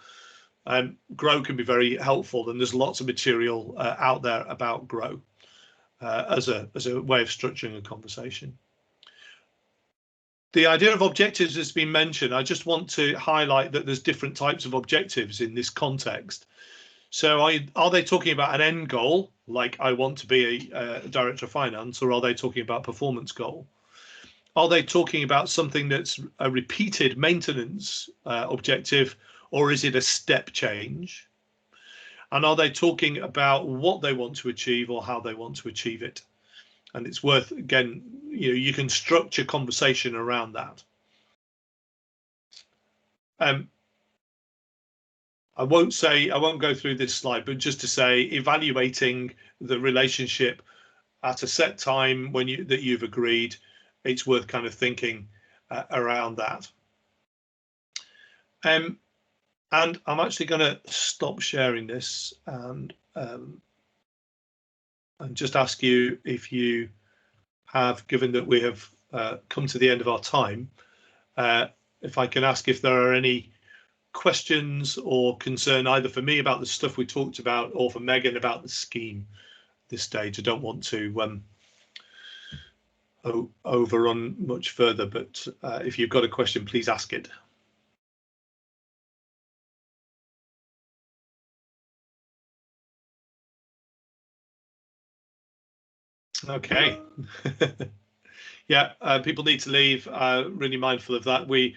grow can be very helpful. And there's lots of material out there about grow as a way of structuring a conversation. The idea of objectives has been mentioned. I just want to highlight that there's different types of objectives in this context. So are they talking about an end goal, like I want to be a director of finance, or are they talking about performance goal? Are they talking about something that's a repeated maintenance objective, or is it a step change? And are they talking about what they want to achieve or how they want to achieve it? And it's worth, again, you can structure conversation around that. I won't go through this slide, but just to say, evaluating the relationship at a set time that you've agreed, it's worth kind of thinking around that. And I'm actually going to stop sharing this and just ask you if you have, given that we have come to the end of our time, if I can ask if there are any questions or concern either for me about the stuff we talked about or for Megan about the scheme at this stage. I don't want to overrun much further, but if you've got a question, please ask it. Okay. Yeah, people need to leave. Really mindful of that. We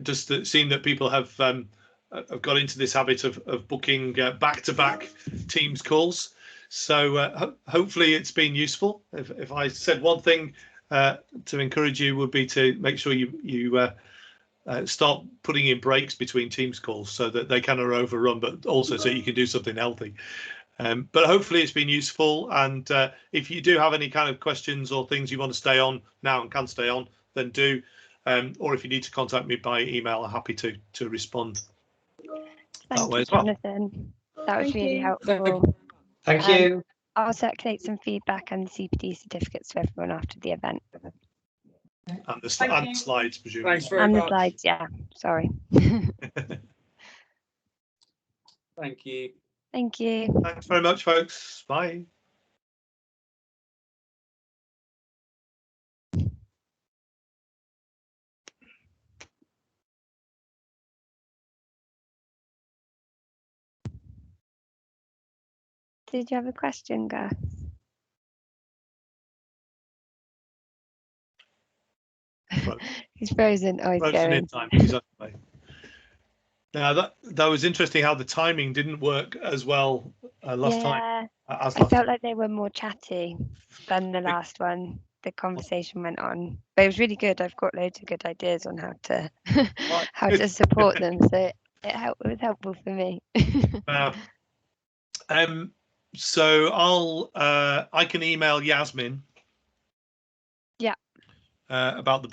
just seen that people have got into this habit of booking back-to-back Teams calls. So hopefully it's been useful. If I said one thing to encourage you would be to make sure you start putting in breaks between Teams calls so that they kind of overrun, but also so you can do something healthy. But hopefully it's been useful, and if you do have any kind of questions or things you want to stay on now and can stay on, then do. Or if you need to contact me by email, I'm happy to respond. Thank you, Jonathan. That was really helpful. Thank you. I'll circulate some feedback and CPD certificates for everyone after the event. And the slides, presumably. Thanks very and much. The slides, yeah. Sorry. Thank you. Thank you. Thanks very much, folks. Bye. Did you have a question, Gus? He's frozen. Oh, he's Frozen going. in time. He's okay. Now that was interesting how the timing didn't work as well last time. I felt like they were more chatty than the last one. The conversation went on, but it was really good. I've got loads of good ideas on how to how to support them. So it was helpful for me. So I can email Yasmin. Yeah. About the book.